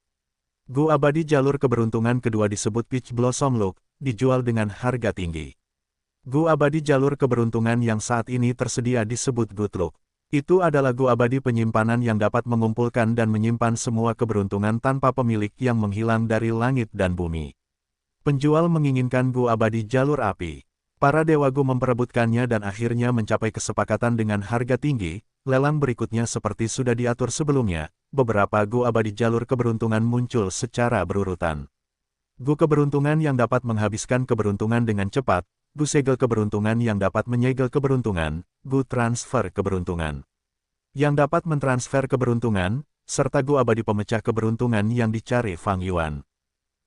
Gu Abadi jalur keberuntungan kedua disebut Peach Blossom Look, dijual dengan harga tinggi. Gu Abadi jalur keberuntungan yang saat ini tersedia disebut Good Look. Itu adalah Gu Abadi penyimpanan yang dapat mengumpulkan dan menyimpan semua keberuntungan tanpa pemilik yang menghilang dari langit dan bumi. Penjual menginginkan Gu Abadi jalur api. Para Dewa Gu memperebutkannya dan akhirnya mencapai kesepakatan dengan harga tinggi. Lelang berikutnya seperti sudah diatur sebelumnya, beberapa Gu Abadi jalur keberuntungan muncul secara berurutan. Gu keberuntungan yang dapat menghabiskan keberuntungan dengan cepat, Gu segel keberuntungan yang dapat menyegel keberuntungan, Gu transfer keberuntungan yang dapat mentransfer keberuntungan, serta Gu Abadi pemecah keberuntungan yang dicari Fang Yuan.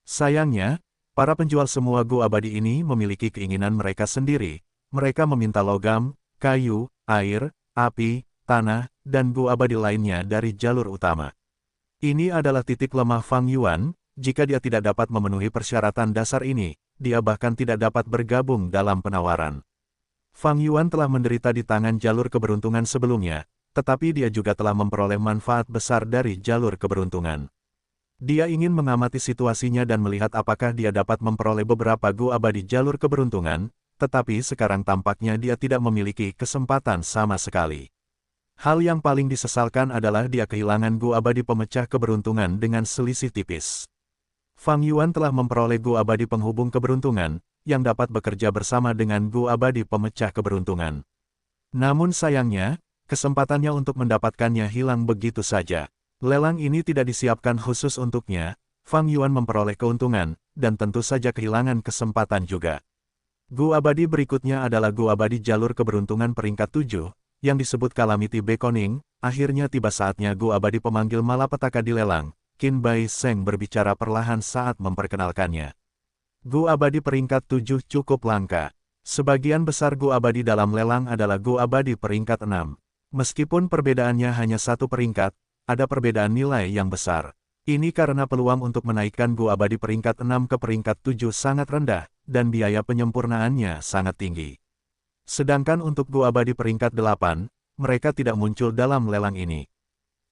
Sayangnya, para penjual semua Gu Abadi ini memiliki keinginan mereka sendiri. Mereka meminta logam, kayu, air, api, tanah, dan Gu Abadi lainnya dari jalur utama. Ini adalah titik lemah Fang Yuan. Jika dia tidak dapat memenuhi persyaratan dasar ini, dia bahkan tidak dapat bergabung dalam penawaran. Fang Yuan telah menderita di tangan jalur keberuntungan sebelumnya, tetapi dia juga telah memperoleh manfaat besar dari jalur keberuntungan. Dia ingin mengamati situasinya dan melihat apakah dia dapat memperoleh beberapa Gu Abadi jalur keberuntungan, tetapi sekarang tampaknya dia tidak memiliki kesempatan sama sekali. Hal yang paling disesalkan adalah dia kehilangan Gu Abadi pemecah keberuntungan dengan selisih tipis. Fang Yuan telah memperoleh Gu Abadi penghubung keberuntungan, yang dapat bekerja bersama dengan Gu Abadi pemecah keberuntungan. Namun sayangnya, kesempatannya untuk mendapatkannya hilang begitu saja. Lelang ini tidak disiapkan khusus untuknya, Fang Yuan memperoleh keuntungan, dan tentu saja kehilangan kesempatan juga. Gu Abadi berikutnya adalah Gu Abadi jalur keberuntungan peringkat 7, yang disebut Calamity Beckoning. Akhirnya tiba saatnya Gu Abadi pemanggil malapetaka dilelang. Qin Bai Sheng berbicara perlahan saat memperkenalkannya. Gu Abadi peringkat 7 cukup langka. Sebagian besar Gu Abadi dalam lelang adalah Gu Abadi peringkat 6. Meskipun perbedaannya hanya satu peringkat, ada perbedaan nilai yang besar. Ini karena peluang untuk menaikkan Gu Abadi peringkat 6 ke peringkat 7 sangat rendah, dan biaya penyempurnaannya sangat tinggi. Sedangkan untuk Gu Abadi peringkat 8, mereka tidak muncul dalam lelang ini.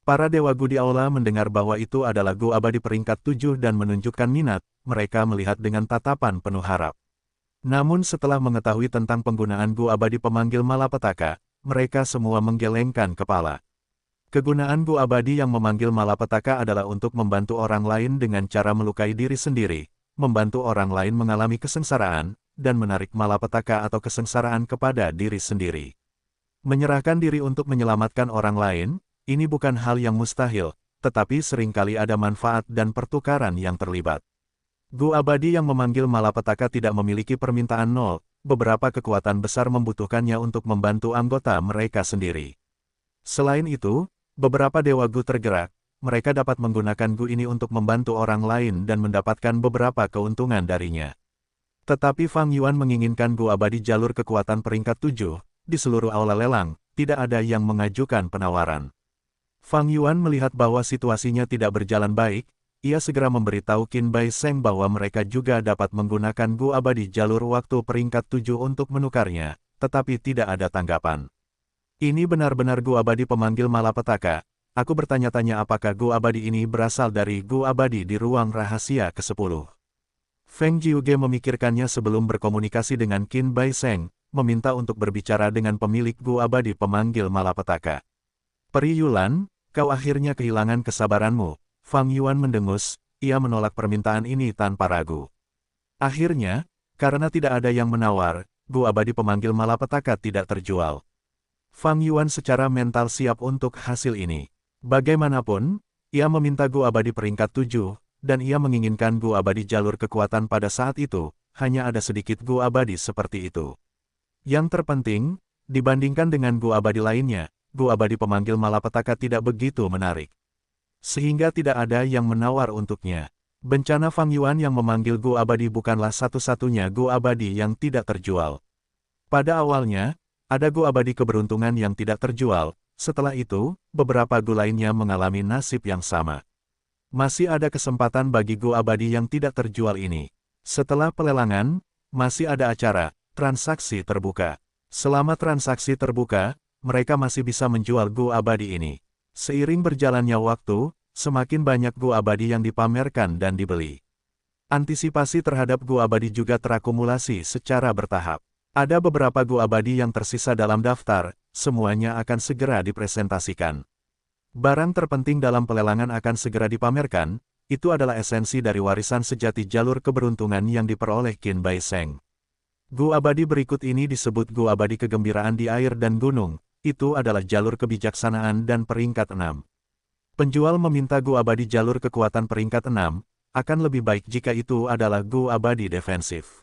Para Dewa Gu di aula mendengar bahwa itu adalah Gu Abadi peringkat 7 dan menunjukkan minat, mereka melihat dengan tatapan penuh harap. Namun setelah mengetahui tentang penggunaan Gu Abadi pemanggil malapetaka, mereka semua menggelengkan kepala. Kegunaan Gu Abadi yang memanggil malapetaka adalah untuk membantu orang lain dengan cara melukai diri sendiri, membantu orang lain mengalami kesengsaraan, dan menarik malapetaka atau kesengsaraan kepada diri sendiri. Menyerahkan diri untuk menyelamatkan orang lain, ini bukan hal yang mustahil, tetapi seringkali ada manfaat dan pertukaran yang terlibat. Gu Abadi yang memanggil malapetaka tidak memiliki permintaan nol, beberapa kekuatan besar membutuhkannya untuk membantu anggota mereka sendiri. Selain itu, beberapa Dewa Gu tergerak, mereka dapat menggunakan Gu ini untuk membantu orang lain dan mendapatkan beberapa keuntungan darinya. Tetapi Fang Yuan menginginkan Gu abadi jalur kekuatan peringkat 7, di seluruh aula lelang, tidak ada yang mengajukan penawaran. Fang Yuan melihat bahwa situasinya tidak berjalan baik, ia segera memberitahu Qin Bai Seng bahwa mereka juga dapat menggunakan Gu abadi jalur waktu peringkat 7 untuk menukarnya, tetapi tidak ada tanggapan. Ini benar-benar Gu abadi pemanggil malapetaka. Aku bertanya-tanya apakah Gu abadi ini berasal dari Gu abadi di ruang rahasia ke-10. Feng Jiuge memikirkannya sebelum berkomunikasi dengan Qin Bai Seng, meminta untuk berbicara dengan pemilik Gu abadi pemanggil malapetaka. Peri Yulan, kau akhirnya kehilangan kesabaranmu. Fang Yuan mendengus, ia menolak permintaan ini tanpa ragu. Akhirnya, karena tidak ada yang menawar, Gu abadi pemanggil malapetaka tidak terjual. Fang Yuan secara mental siap untuk hasil ini. Bagaimanapun, ia meminta Gu abadi peringkat 7, dan ia menginginkan Gu abadi jalur kekuatan pada saat itu, hanya ada sedikit Gu abadi seperti itu. Yang terpenting, dibandingkan dengan Gu abadi lainnya, Gu abadi pemanggil malapetaka tidak begitu menarik. Sehingga tidak ada yang menawar untuknya. Bencana Fang Yuan yang memanggil Gu abadi bukanlah satu-satunya Gu abadi yang tidak terjual. Pada awalnya, ada Gu abadi keberuntungan yang tidak terjual, setelah itu, beberapa Gu lainnya mengalami nasib yang sama. Masih ada kesempatan bagi Gu abadi yang tidak terjual ini. Setelah pelelangan, masih ada acara, transaksi terbuka. Selama transaksi terbuka, mereka masih bisa menjual Gu abadi ini. Seiring berjalannya waktu, semakin banyak Gu abadi yang dipamerkan dan dibeli. Antisipasi terhadap Gu abadi juga terakumulasi secara bertahap. Ada beberapa Gu abadi yang tersisa dalam daftar, semuanya akan segera dipresentasikan. Barang terpenting dalam pelelangan akan segera dipamerkan, itu adalah esensi dari warisan sejati jalur keberuntungan yang diperoleh Qin Bai Seng. Gu abadi berikut ini disebut Gu abadi kegembiraan di air dan gunung, itu adalah jalur kebijaksanaan dan peringkat 6. Penjual meminta Gu abadi jalur kekuatan peringkat 6, akan lebih baik jika itu adalah Gu abadi defensif.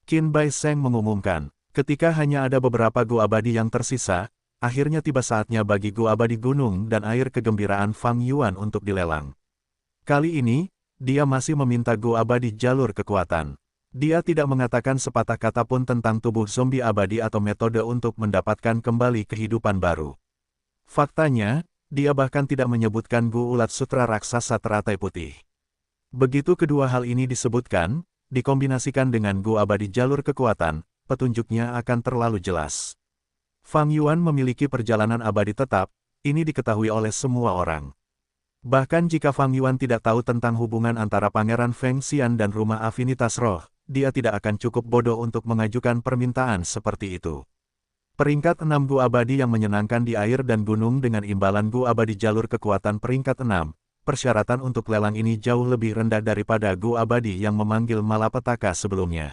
Qin Bai Seng mengumumkan, ketika hanya ada beberapa Gu abadi yang tersisa, akhirnya tiba saatnya bagi Gu abadi gunung dan air kegembiraan Fang Yuan untuk dilelang. Kali ini, dia masih meminta Gu abadi jalur kekuatan. Dia tidak mengatakan sepatah kata pun tentang tubuh zombie abadi atau metode untuk mendapatkan kembali kehidupan baru. Faktanya, dia bahkan tidak menyebutkan Gu ulat sutra raksasa teratai putih. Begitu kedua hal ini disebutkan, dikombinasikan dengan Gu abadi jalur kekuatan, petunjuknya akan terlalu jelas. Fang Yuan memiliki perjalanan abadi tetap, ini diketahui oleh semua orang. Bahkan jika Fang Yuan tidak tahu tentang hubungan antara Pangeran Feng Xian dan Rumah Afinitas Roh, dia tidak akan cukup bodoh untuk mengajukan permintaan seperti itu. Peringkat 6 Gu abadi yang menyenangkan di air dan gunung dengan imbalan Gu abadi jalur kekuatan peringkat 6, persyaratan untuk lelang ini jauh lebih rendah daripada Gu abadi yang memanggil malapetaka sebelumnya.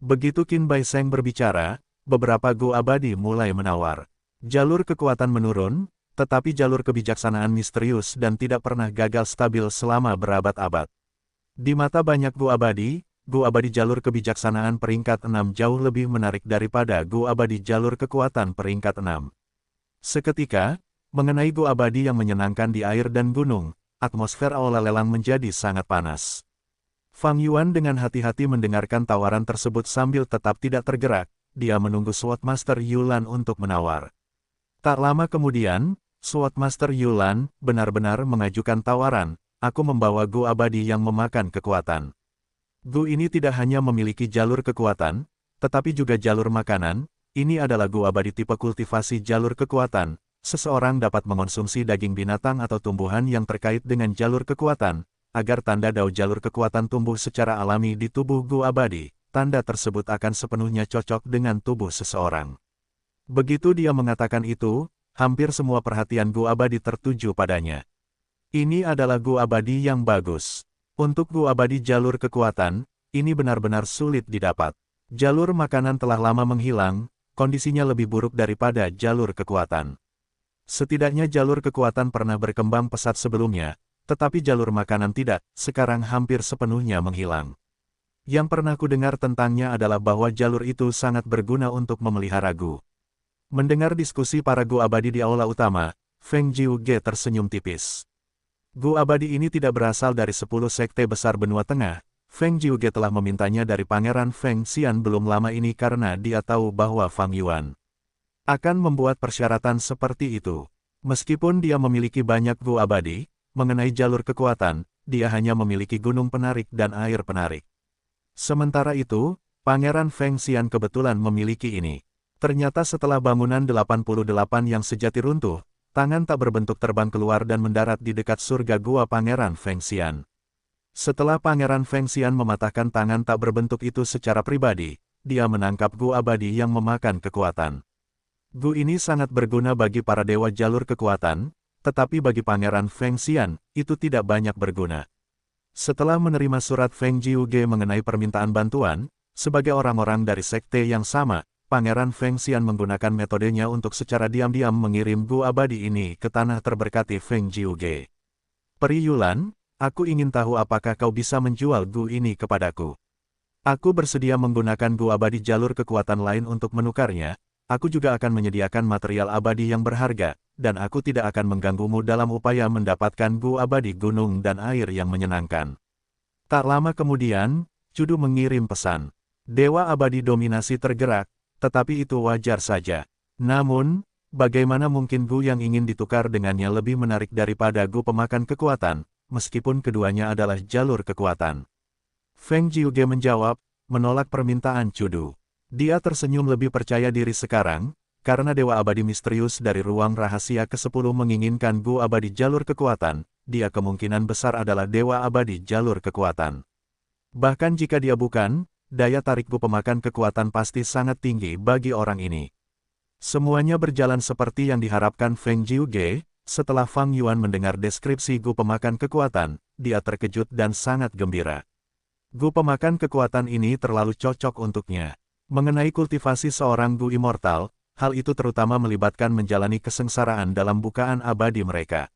Begitu Qin Bai Seng berbicara, beberapa Gu abadi mulai menawar. Jalur kekuatan menurun, tetapi jalur kebijaksanaan misterius dan tidak pernah gagal stabil selama berabad-abad. Di mata banyak Gu abadi jalur kebijaksanaan peringkat 6 jauh lebih menarik daripada Gu abadi jalur kekuatan peringkat 6. Seketika, mengenai Gu abadi yang menyenangkan di air dan gunung, atmosfer aula lelang menjadi sangat panas. Fang Yuan dengan hati-hati mendengarkan tawaran tersebut sambil tetap tidak tergerak, dia menunggu Swordmaster Yulan untuk menawar. Tak lama kemudian, Swordmaster Yulan benar-benar mengajukan tawaran, aku membawa Gu abadi yang memakan kekuatan. Gu ini tidak hanya memiliki jalur kekuatan, tetapi juga jalur makanan, ini adalah Gu abadi tipe kultivasi jalur kekuatan, seseorang dapat mengonsumsi daging binatang atau tumbuhan yang terkait dengan jalur kekuatan, agar tanda dao jalur kekuatan tumbuh secara alami di tubuh Gu abadi, tanda tersebut akan sepenuhnya cocok dengan tubuh seseorang. Begitu dia mengatakan itu, hampir semua perhatian Gu abadi tertuju padanya. Ini adalah Gu abadi yang bagus. Untuk Gu abadi jalur kekuatan, ini benar-benar sulit didapat. Jalur makanan telah lama menghilang, kondisinya lebih buruk daripada jalur kekuatan. Setidaknya jalur kekuatan pernah berkembang pesat sebelumnya, tetapi jalur makanan tidak, sekarang hampir sepenuhnya menghilang. Yang pernah ku dengar tentangnya adalah bahwa jalur itu sangat berguna untuk memelihara gu. Mendengar diskusi para gu abadi di aula utama, Feng Jiuge tersenyum tipis. Gu abadi ini tidak berasal dari 10 sekte besar benua tengah. Feng Jiuge telah memintanya dari Pangeran Feng Xian belum lama ini karena dia tahu bahwa Fang Yuan akan membuat persyaratan seperti itu. Meskipun dia memiliki banyak gu abadi, mengenai jalur kekuatan, dia hanya memiliki gunung penarik dan air penarik. Sementara itu, Pangeran Feng Xian kebetulan memiliki ini. Ternyata setelah bangunan 88 yang sejati runtuh, tangan tak berbentuk terbang keluar dan mendarat di dekat surga gua Pangeran Feng Xian. Setelah Pangeran Feng Xian mematahkan tangan tak berbentuk itu secara pribadi, dia menangkap gu abadi yang memakan kekuatan. Gu ini sangat berguna bagi para dewa jalur kekuatan, tetapi bagi Pangeran Feng Xian, itu tidak banyak berguna. Setelah menerima surat Feng Jiuge mengenai permintaan bantuan, sebagai orang-orang dari sekte yang sama, Pangeran Feng Xian menggunakan metodenya untuk secara diam-diam mengirim gu abadi ini ke tanah terberkati Feng Jiuge. Peri Yulan, aku ingin tahu apakah kau bisa menjual gu ini kepadaku. Aku bersedia menggunakan gu abadi jalur kekuatan lain untuk menukarnya. Aku juga akan menyediakan material abadi yang berharga, dan aku tidak akan mengganggumu dalam upaya mendapatkan gu abadi gunung dan air yang menyenangkan. Tak lama kemudian, Cudu mengirim pesan. Dewa abadi dominasi tergerak, tetapi itu wajar saja. Namun, bagaimana mungkin gu yang ingin ditukar dengannya lebih menarik daripada gu pemakan kekuatan, meskipun keduanya adalah jalur kekuatan? Feng Jiuge menjawab, menolak permintaan Cudu. Dia tersenyum lebih percaya diri sekarang, karena Dewa Abadi misterius dari ruang rahasia ke-10 menginginkan gu abadi jalur kekuatan, dia kemungkinan besar adalah Dewa Abadi jalur kekuatan. Bahkan jika dia bukan, daya tarik gu pemakan kekuatan pasti sangat tinggi bagi orang ini. Semuanya berjalan seperti yang diharapkan Feng Jiuge. Setelah Fang Yuan mendengar deskripsi gu pemakan kekuatan, dia terkejut dan sangat gembira. Gu pemakan kekuatan ini terlalu cocok untuknya. Mengenai kultivasi seorang gu immortal, hal itu terutama melibatkan menjalani kesengsaraan dalam bukaan abadi mereka.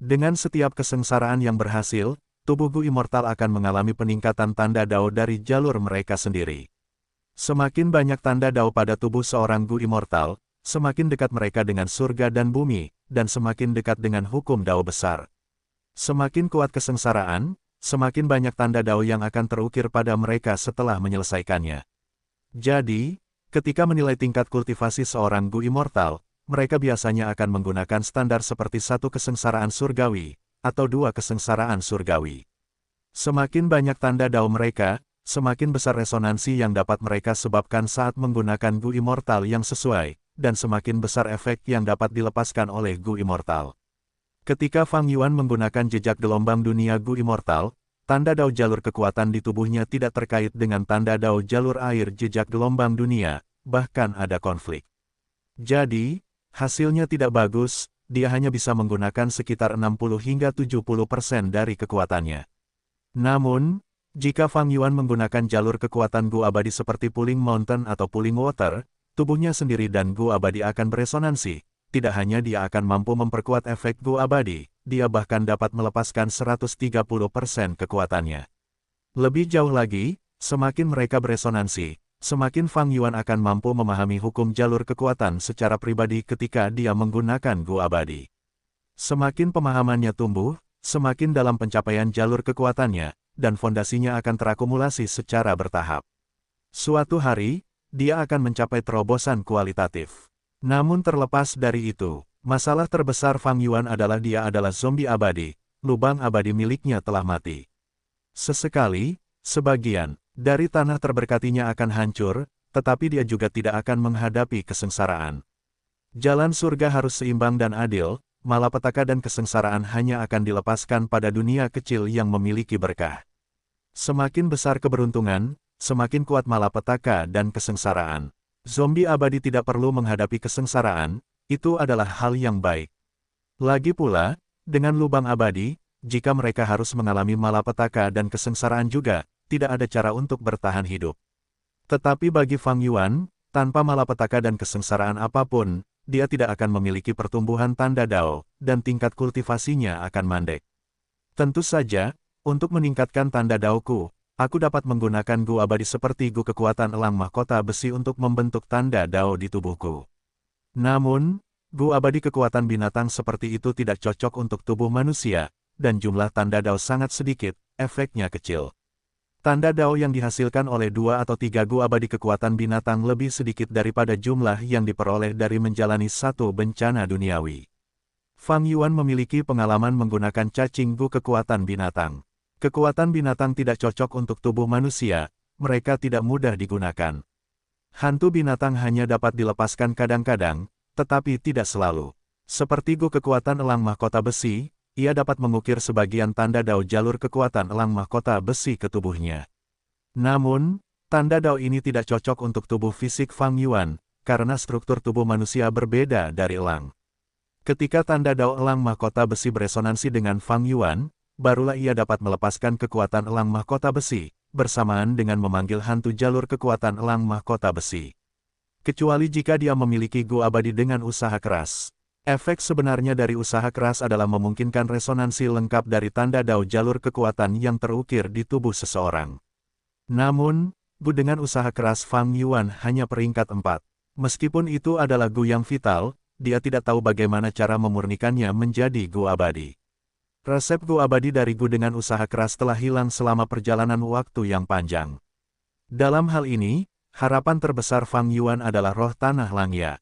Dengan setiap kesengsaraan yang berhasil, tubuh gu immortal akan mengalami peningkatan tanda dao dari jalur mereka sendiri. Semakin banyak tanda dao pada tubuh seorang gu immortal, semakin dekat mereka dengan surga dan bumi, dan semakin dekat dengan hukum dao besar. Semakin kuat kesengsaraan, semakin banyak tanda dao yang akan terukir pada mereka setelah menyelesaikannya. Jadi, ketika menilai tingkat kultivasi seorang gu immortal, mereka biasanya akan menggunakan standar seperti 1 kesengsaraan surgawi, atau 2 kesengsaraan surgawi. Semakin banyak tanda dao mereka, semakin besar resonansi yang dapat mereka sebabkan saat menggunakan gu immortal yang sesuai, dan semakin besar efek yang dapat dilepaskan oleh gu immortal. Ketika Fang Yuan menggunakan jejak gelombang dunia gu immortal, tanda dao jalur kekuatan di tubuhnya tidak terkait dengan tanda dao jalur air jejak gelombang dunia, bahkan ada konflik. Jadi, hasilnya tidak bagus, dia hanya bisa menggunakan sekitar 60 hingga 70% dari kekuatannya. Namun, jika Fang Yuan menggunakan jalur kekuatan gu abadi seperti Pulling Mountain atau Pulling Water, tubuhnya sendiri dan gu abadi akan beresonansi. Tidak hanya dia akan mampu memperkuat efek gu abadi, dia bahkan dapat melepaskan 130% kekuatannya. Lebih jauh lagi, semakin mereka beresonansi, semakin Fang Yuan akan mampu memahami hukum jalur kekuatan secara pribadi ketika dia menggunakan gu abadi. Semakin pemahamannya tumbuh, semakin dalam pencapaian jalur kekuatannya, dan fondasinya akan terakumulasi secara bertahap. Suatu hari, dia akan mencapai terobosan kualitatif. Namun terlepas dari itu, masalah terbesar Fang Yuan adalah dia adalah zombie abadi, lubang abadi miliknya telah mati. Sesekali, sebagian dari tanah terberkatinya akan hancur, tetapi dia juga tidak akan menghadapi kesengsaraan. Jalan surga harus seimbang dan adil, malapetaka dan kesengsaraan hanya akan dilepaskan pada dunia kecil yang memiliki berkah. Semakin besar keberuntungan, semakin kuat malapetaka dan kesengsaraan. Zombie abadi tidak perlu menghadapi kesengsaraan, itu adalah hal yang baik. Lagi pula, dengan lubang abadi, jika mereka harus mengalami malapetaka dan kesengsaraan juga, tidak ada cara untuk bertahan hidup. Tetapi bagi Fang Yuan, tanpa malapetaka dan kesengsaraan apapun, dia tidak akan memiliki pertumbuhan tanda dao, dan tingkat kultivasinya akan mandek. Tentu saja, untuk meningkatkan tanda daoku, aku dapat menggunakan Gu abadi seperti Gu kekuatan elang mahkota besi untuk membentuk tanda Dao di tubuhku. Namun, Gu abadi kekuatan binatang seperti itu tidak cocok untuk tubuh manusia, dan jumlah tanda Dao sangat sedikit, efeknya kecil. Tanda Dao yang dihasilkan oleh 2 atau 3 Gu abadi kekuatan binatang lebih sedikit daripada jumlah yang diperoleh dari menjalani satu bencana duniawi. Fang Yuan memiliki pengalaman menggunakan cacing Gu kekuatan binatang. Kekuatan binatang tidak cocok untuk tubuh manusia, mereka tidak mudah digunakan. Hantu binatang hanya dapat dilepaskan kadang-kadang, tetapi tidak selalu. Seperti Gu kekuatan elang mahkota besi, ia dapat mengukir sebagian tanda Dao jalur kekuatan elang mahkota besi ke tubuhnya. Namun, tanda Dao ini tidak cocok untuk tubuh fisik Fang Yuan, karena struktur tubuh manusia berbeda dari elang. Ketika tanda Dao elang mahkota besi beresonansi dengan Fang Yuan, barulah ia dapat melepaskan kekuatan elang mahkota besi, bersamaan dengan memanggil hantu jalur kekuatan elang mahkota besi. Kecuali jika dia memiliki Gu abadi dengan usaha keras. Efek sebenarnya dari usaha keras adalah memungkinkan resonansi lengkap dari tanda Dao jalur kekuatan yang terukir di tubuh seseorang. Namun, Gu dengan usaha keras Fang Yuan hanya peringkat 4. Meskipun itu adalah Gu yang vital, dia tidak tahu bagaimana cara memurnikannya menjadi Gu abadi. Resep Gu abadi dari Gu dengan usaha keras telah hilang selama perjalanan waktu yang panjang. Dalam hal ini, harapan terbesar Fang Yuan adalah roh tanah Langya.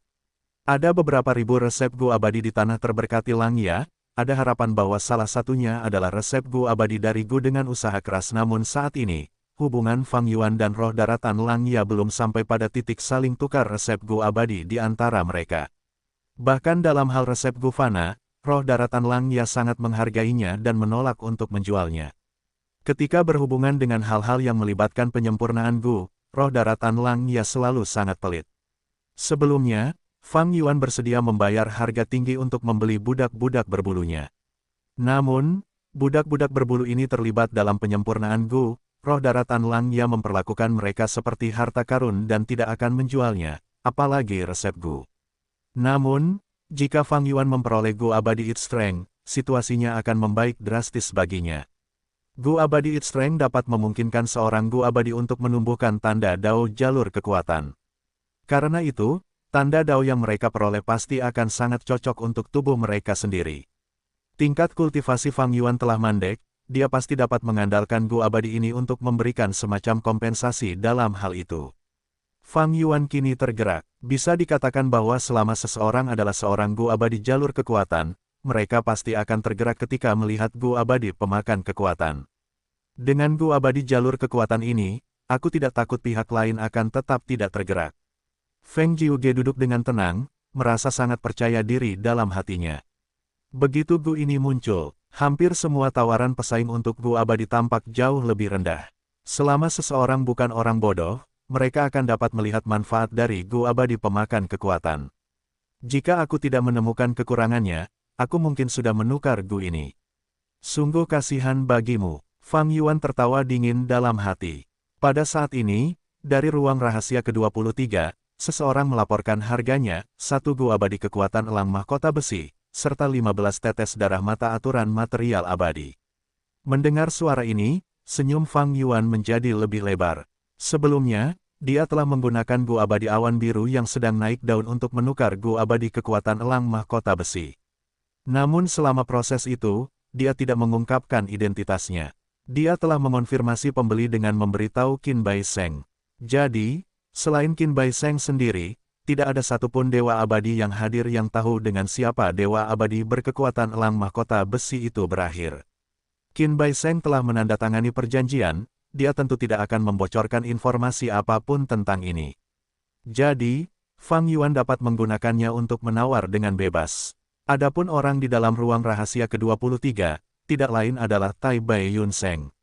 Ada beberapa ribu resep Gu abadi di tanah terberkati Langya, ada harapan bahwa salah satunya adalah resep Gu abadi dari Gu dengan usaha keras, namun saat ini, hubungan Fang Yuan dan roh daratan Langya belum sampai pada titik saling tukar resep Gu abadi di antara mereka. Bahkan dalam hal resep Gu fana, roh daratan Langya sangat menghargainya dan menolak untuk menjualnya. Ketika berhubungan dengan hal-hal yang melibatkan penyempurnaan Gu, roh daratan Langya selalu sangat pelit. Sebelumnya, Fang Yuan bersedia membayar harga tinggi untuk membeli budak-budak berbulunya. Namun, budak-budak berbulu ini terlibat dalam penyempurnaan Gu, roh daratan Langya memperlakukan mereka seperti harta karun dan tidak akan menjualnya, apalagi resep Gu. Namun, jika Fang Yuan memperoleh Gu abadi Its Strength, situasinya akan membaik drastis baginya. Gu abadi Its Strength dapat memungkinkan seorang Gu abadi untuk menumbuhkan tanda Dao jalur kekuatan. Karena itu, tanda Dao yang mereka peroleh pasti akan sangat cocok untuk tubuh mereka sendiri. Tingkat kultivasi Fang Yuan telah mandek, dia pasti dapat mengandalkan Gu abadi ini untuk memberikan semacam kompensasi dalam hal itu. Fang Yuan kini tergerak. Bisa dikatakan bahwa selama seseorang adalah seorang Gu abadi jalur kekuatan, mereka pasti akan tergerak ketika melihat Gu abadi pemakan kekuatan. Dengan Gu abadi jalur kekuatan ini, aku tidak takut pihak lain akan tetap tidak tergerak. Feng Jiuge duduk dengan tenang, merasa sangat percaya diri dalam hatinya. Begitu Gu ini muncul, hampir semua tawaran pesaing untuk Gu abadi tampak jauh lebih rendah. Selama seseorang bukan orang bodoh, mereka akan dapat melihat manfaat dari Gu abadi pemakan kekuatan. Jika aku tidak menemukan kekurangannya, aku mungkin sudah menukar Gu ini. Sungguh kasihan bagimu. Fang Yuan tertawa dingin dalam hati. Pada saat ini, dari ruang rahasia ke-23, seseorang melaporkan harganya, 1 Gu abadi kekuatan elang mahkota besi, serta 15 tetes darah mata aturan material abadi. Mendengar suara ini, senyum Fang Yuan menjadi lebih lebar. Sebelumnya, dia telah menggunakan Gu abadi awan biru yang sedang naik daun untuk menukar Gu abadi kekuatan elang mahkota besi. Namun selama proses itu, dia tidak mengungkapkan identitasnya. Dia telah mengonfirmasi pembeli dengan memberitahu Qin Bai Sheng. Jadi, selain Qin Bai Sheng sendiri, tidak ada satupun dewa abadi yang hadir yang tahu dengan siapa dewa abadi berkekuatan elang mahkota besi itu berakhir. Qin Bai Sheng telah menandatangani perjanjian, dia tentu tidak akan membocorkan informasi apapun tentang ini. Jadi, Fang Yuan dapat menggunakannya untuk menawar dengan bebas. Adapun orang di dalam ruang rahasia ke-23, tidak lain adalah Tai Bai Yun Sheng.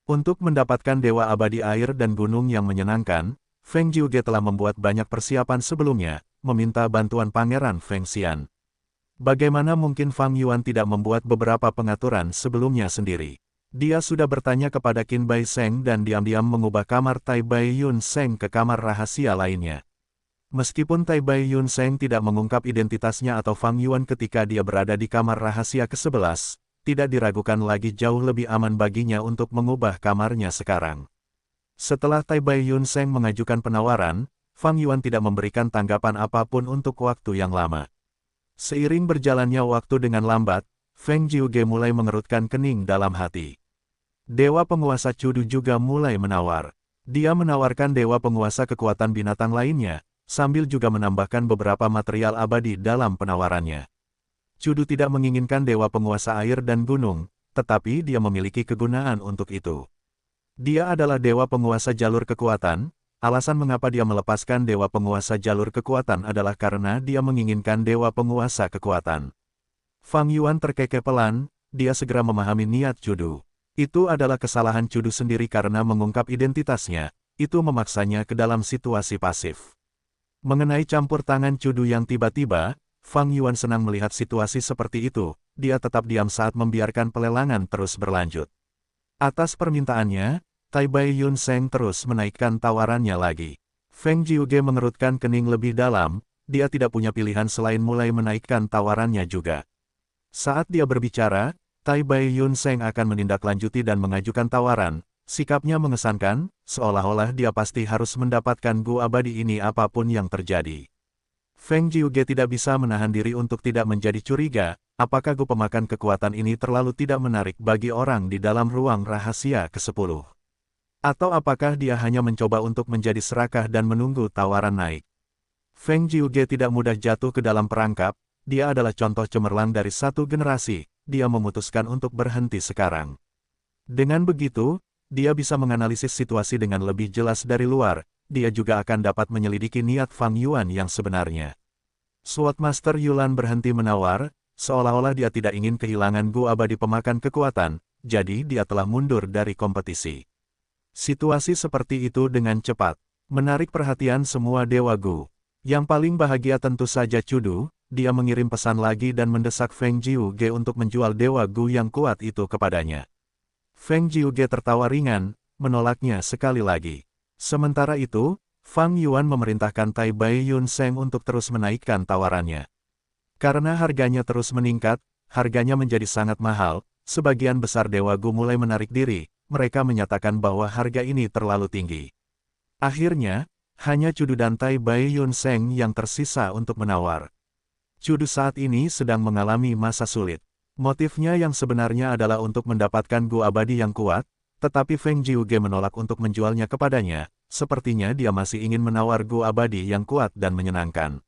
Untuk mendapatkan dewa abadi air dan gunung yang menyenangkan, Feng Jiuge telah membuat banyak persiapan sebelumnya, meminta bantuan Pangeran Feng Xian. Bagaimana mungkin Fang Yuan tidak membuat beberapa pengaturan sebelumnya sendiri? Dia sudah bertanya kepada Qin Bai Sheng dan diam-diam mengubah kamar Tai Bai Yun Sheng ke kamar rahasia lainnya. Meskipun Tai Bai Yun Sheng tidak mengungkap identitasnya atau Fang Yuan ketika dia berada di kamar rahasia ke-11, tidak diragukan lagi jauh lebih aman baginya untuk mengubah kamarnya sekarang. Setelah Tai Bai Yun Seng mengajukan penawaran, Fang Yuan tidak memberikan tanggapan apapun untuk waktu yang lama. Seiring berjalannya waktu dengan lambat, Feng Jiuge mulai mengerutkan kening dalam hati. Dewa penguasa Cudu juga mulai menawar. Dia menawarkan dewa penguasa kekuatan binatang lainnya, sambil juga menambahkan beberapa material abadi dalam penawarannya. Cudu tidak menginginkan dewa penguasa air dan gunung, tetapi dia memiliki kegunaan untuk itu. Dia adalah dewa penguasa jalur kekuatan. Alasan mengapa dia melepaskan dewa penguasa jalur kekuatan adalah karena dia menginginkan dewa penguasa kekuatan. Fang Yuan terkekeh pelan, dia segera memahami niat Cudu. Itu adalah kesalahan Cudu sendiri karena mengungkap identitasnya, itu memaksanya ke dalam situasi pasif. Mengenai campur tangan Cudu yang tiba-tiba, Fang Yuan senang melihat situasi seperti itu, dia tetap diam saat membiarkan pelelangan terus berlanjut. Atas permintaannya, Tai Bai Yun Seng terus menaikkan tawarannya lagi. Feng Jiuge mengerutkan kening lebih dalam, dia tidak punya pilihan selain mulai menaikkan tawarannya juga. Saat dia berbicara, Tai Bai Yun Seng akan menindaklanjuti dan mengajukan tawaran, sikapnya mengesankan, seolah-olah dia pasti harus mendapatkan Gu abadi ini apapun yang terjadi. Feng Jiuge tidak bisa menahan diri untuk tidak menjadi curiga, apakah Gu pemakan kekuatan ini terlalu tidak menarik bagi orang di dalam ruang rahasia ke-10. Atau apakah dia hanya mencoba untuk menjadi serakah dan menunggu tawaran naik. Feng Jiuge tidak mudah jatuh ke dalam perangkap, dia adalah contoh cemerlang dari satu generasi, dia memutuskan untuk berhenti sekarang. Dengan begitu, dia bisa menganalisis situasi dengan lebih jelas dari luar, dia juga akan dapat menyelidiki niat Fang Yuan yang sebenarnya. Swordmaster Yulan berhenti menawar, seolah-olah dia tidak ingin kehilangan Gu abadi pemakan kekuatan, jadi dia telah mundur dari kompetisi. Situasi seperti itu dengan cepat menarik perhatian semua dewa Gu. Yang paling bahagia tentu saja Cudu, dia mengirim pesan lagi dan mendesak Feng Jiuge untuk menjual dewa Gu yang kuat itu kepadanya. Feng Jiuge tertawa ringan, menolaknya sekali lagi. Sementara itu, Fang Yuan memerintahkan Tai Bai Yun Seng untuk terus menaikkan tawarannya. Karena harganya terus meningkat, harganya menjadi sangat mahal, sebagian besar dewa Gu mulai menarik diri. Mereka menyatakan bahwa harga ini terlalu tinggi. Akhirnya, hanya Cudu dan Tai Bai Yun Seng yang tersisa untuk menawar. Cudu saat ini sedang mengalami masa sulit. Motifnya yang sebenarnya adalah untuk mendapatkan Gu abadi yang kuat, tetapi Feng Jiuge menolak untuk menjualnya kepadanya, sepertinya dia masih ingin menawar Gu abadi yang kuat dan menyenangkan.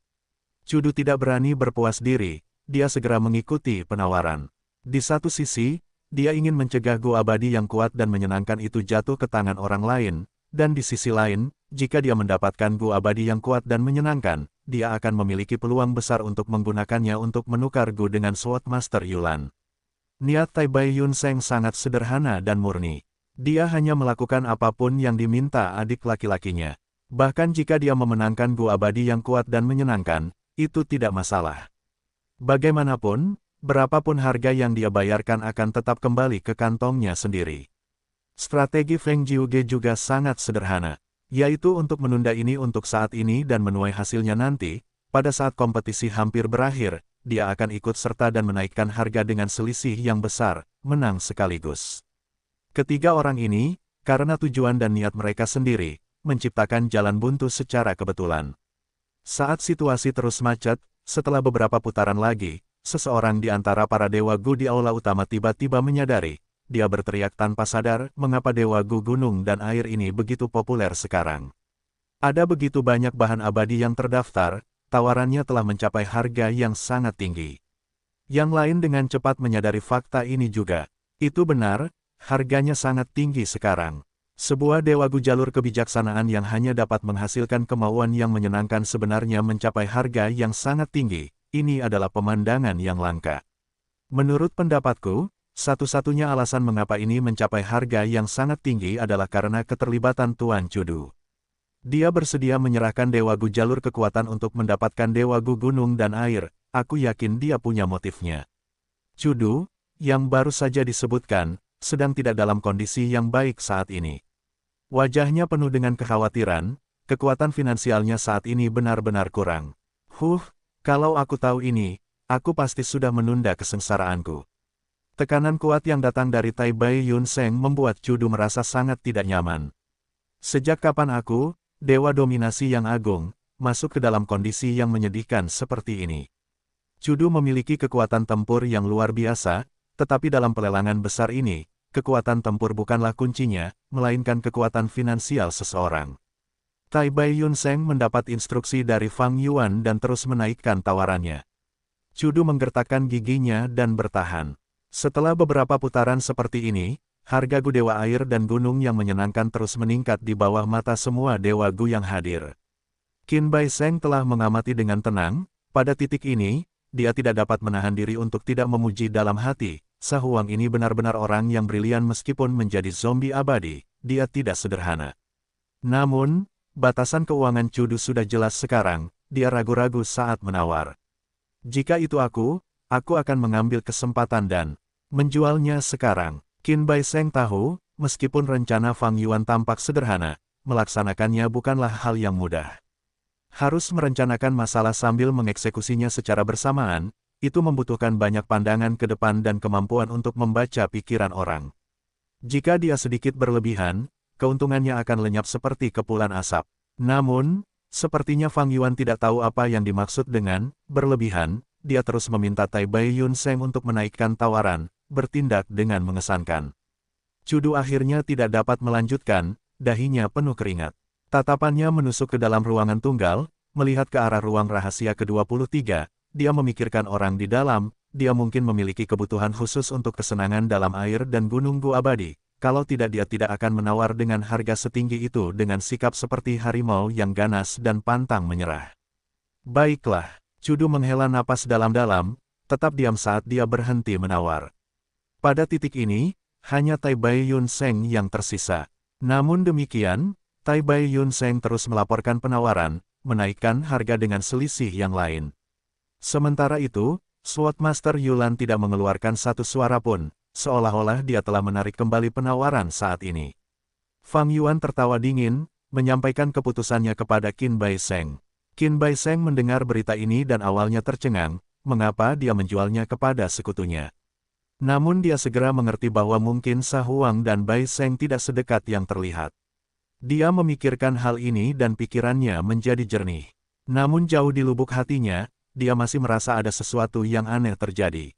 Cudu tidak berani berpuas diri, dia segera mengikuti penawaran. Di satu sisi, dia ingin mencegah Gu abadi yang kuat dan menyenangkan itu jatuh ke tangan orang lain, dan di sisi lain, jika dia mendapatkan Gu abadi yang kuat dan menyenangkan, dia akan memiliki peluang besar untuk menggunakannya untuk menukar Gu dengan Swordmaster Yulan. Niat Tai Bai Yun Seng sangat sederhana dan murni. Dia hanya melakukan apapun yang diminta adik laki-lakinya. Bahkan jika dia memenangkan Gu abadi yang kuat dan menyenangkan, itu tidak masalah. Bagaimanapun, berapapun harga yang dia bayarkan akan tetap kembali ke kantongnya sendiri. Strategi Feng Jiuge juga sangat sederhana, yaitu untuk menunda ini untuk saat ini dan menuai hasilnya nanti. Pada saat kompetisi hampir berakhir, dia akan ikut serta dan menaikkan harga dengan selisih yang besar, menang sekaligus. Ketiga orang ini, karena tujuan dan niat mereka sendiri, menciptakan jalan buntu secara kebetulan. Saat situasi terus macet, setelah beberapa putaran lagi, seseorang di antara para dewa Gu di aula utama tiba-tiba menyadari, dia berteriak tanpa sadar, mengapa dewa Gu gunung dan air ini begitu populer sekarang. Ada begitu banyak bahan abadi yang terdaftar, tawarannya telah mencapai harga yang sangat tinggi. Yang lain dengan cepat menyadari fakta ini juga. Itu benar, harganya sangat tinggi sekarang. Sebuah dewa Gu jalur kebijaksanaan yang hanya dapat menghasilkan kemauan yang menyenangkan sebenarnya mencapai harga yang sangat tinggi. Ini adalah pemandangan yang langka. Menurut pendapatku, satu-satunya alasan mengapa ini mencapai harga yang sangat tinggi adalah karena keterlibatan Tuan Cudu. Dia bersedia menyerahkan dewa Gu jalur kekuatan untuk mendapatkan dewa Gu gunung dan air, aku yakin dia punya motifnya. Cudu, yang baru saja disebutkan, sedang tidak dalam kondisi yang baik saat ini. Wajahnya penuh dengan kekhawatiran, kekuatan finansialnya saat ini benar-benar kurang. Kalau aku tahu ini, aku pasti sudah menunda kesengsaraanku. Tekanan kuat yang datang dari Tai Bai Yun Seng membuat Cudu merasa sangat tidak nyaman. Sejak kapan aku, Dewa Dominasi yang agung, masuk ke dalam kondisi yang menyedihkan seperti ini? Chudu memiliki kekuatan tempur yang luar biasa, tetapi dalam pelelangan besar ini, kekuatan tempur bukanlah kuncinya, melainkan kekuatan finansial seseorang. Tai Bai Yunseng mendapat instruksi dari Fang Yuan dan terus menaikkan tawarannya. Chudu menggertakkan giginya dan bertahan. Setelah beberapa putaran seperti ini, harga Gu Dewa Air dan Gunung yang menyenangkan terus meningkat di bawah mata semua Dewa Gu yang hadir. Qin Bai Seng telah mengamati dengan tenang, pada titik ini, dia tidak dapat menahan diri untuk tidak memuji dalam hati, Sa Huang ini benar-benar orang yang brilian meskipun menjadi zombie abadi, dia tidak sederhana. Namun, batasan keuangan Chudu sudah jelas sekarang, dia ragu-ragu saat menawar. Jika itu aku akan mengambil kesempatan dan menjualnya sekarang. Qin Bai Seng tahu, meskipun rencana Fang Yuan tampak sederhana, melaksanakannya bukanlah hal yang mudah. Harus merencanakan masalah sambil mengeksekusinya secara bersamaan, itu membutuhkan banyak pandangan ke depan dan kemampuan untuk membaca pikiran orang. Jika dia sedikit berlebihan, keuntungannya akan lenyap seperti kepulan asap. Namun, sepertinya Fang Yuan tidak tahu apa yang dimaksud dengan berlebihan, dia terus meminta Tai Bai Yunseng untuk menaikkan tawaran, bertindak dengan mengesankan. Chudu akhirnya tidak dapat melanjutkan, dahinya penuh keringat. Tatapannya menusuk ke dalam ruangan tunggal, melihat ke arah ruang rahasia ke-23, dia memikirkan orang di dalam, dia mungkin memiliki kebutuhan khusus untuk kesenangan dalam air dan gunung Gu abadi, kalau tidak dia tidak akan menawar dengan harga setinggi itu dengan sikap seperti harimau yang ganas dan pantang menyerah. Baiklah, Chudu menghela napas dalam-dalam, tetap diam saat dia berhenti menawar. Pada titik ini, hanya Tai Bai Yunseng yang tersisa. Namun demikian, Tai Bai Yunseng terus melaporkan penawaran, menaikkan harga dengan selisih yang lain. Sementara itu, Swordmaster Yulan tidak mengeluarkan satu suara pun, seolah-olah dia telah menarik kembali penawaran saat ini. Fang Yuan tertawa dingin, menyampaikan keputusannya kepada Qin Bai Seng. Qin Bai Seng mendengar berita ini dan awalnya tercengang, mengapa dia menjualnya kepada sekutunya. Namun dia segera mengerti bahwa mungkin Sa Huang dan Bai Seng tidak sedekat yang terlihat. Dia memikirkan hal ini dan pikirannya menjadi jernih. Namun jauh di lubuk hatinya, dia masih merasa ada sesuatu yang aneh terjadi.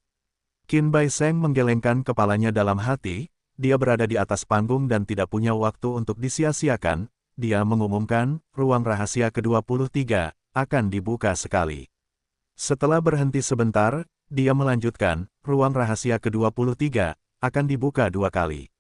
Qin Bai Seng menggelengkan kepalanya dalam hati, dia berada di atas panggung dan tidak punya waktu untuk disia-siakan, dia mengumumkan, ruang rahasia ke-23 akan dibuka sekali. Setelah berhenti sebentar, dia melanjutkan, ruang rahasia ke-23 akan dibuka 2 kali.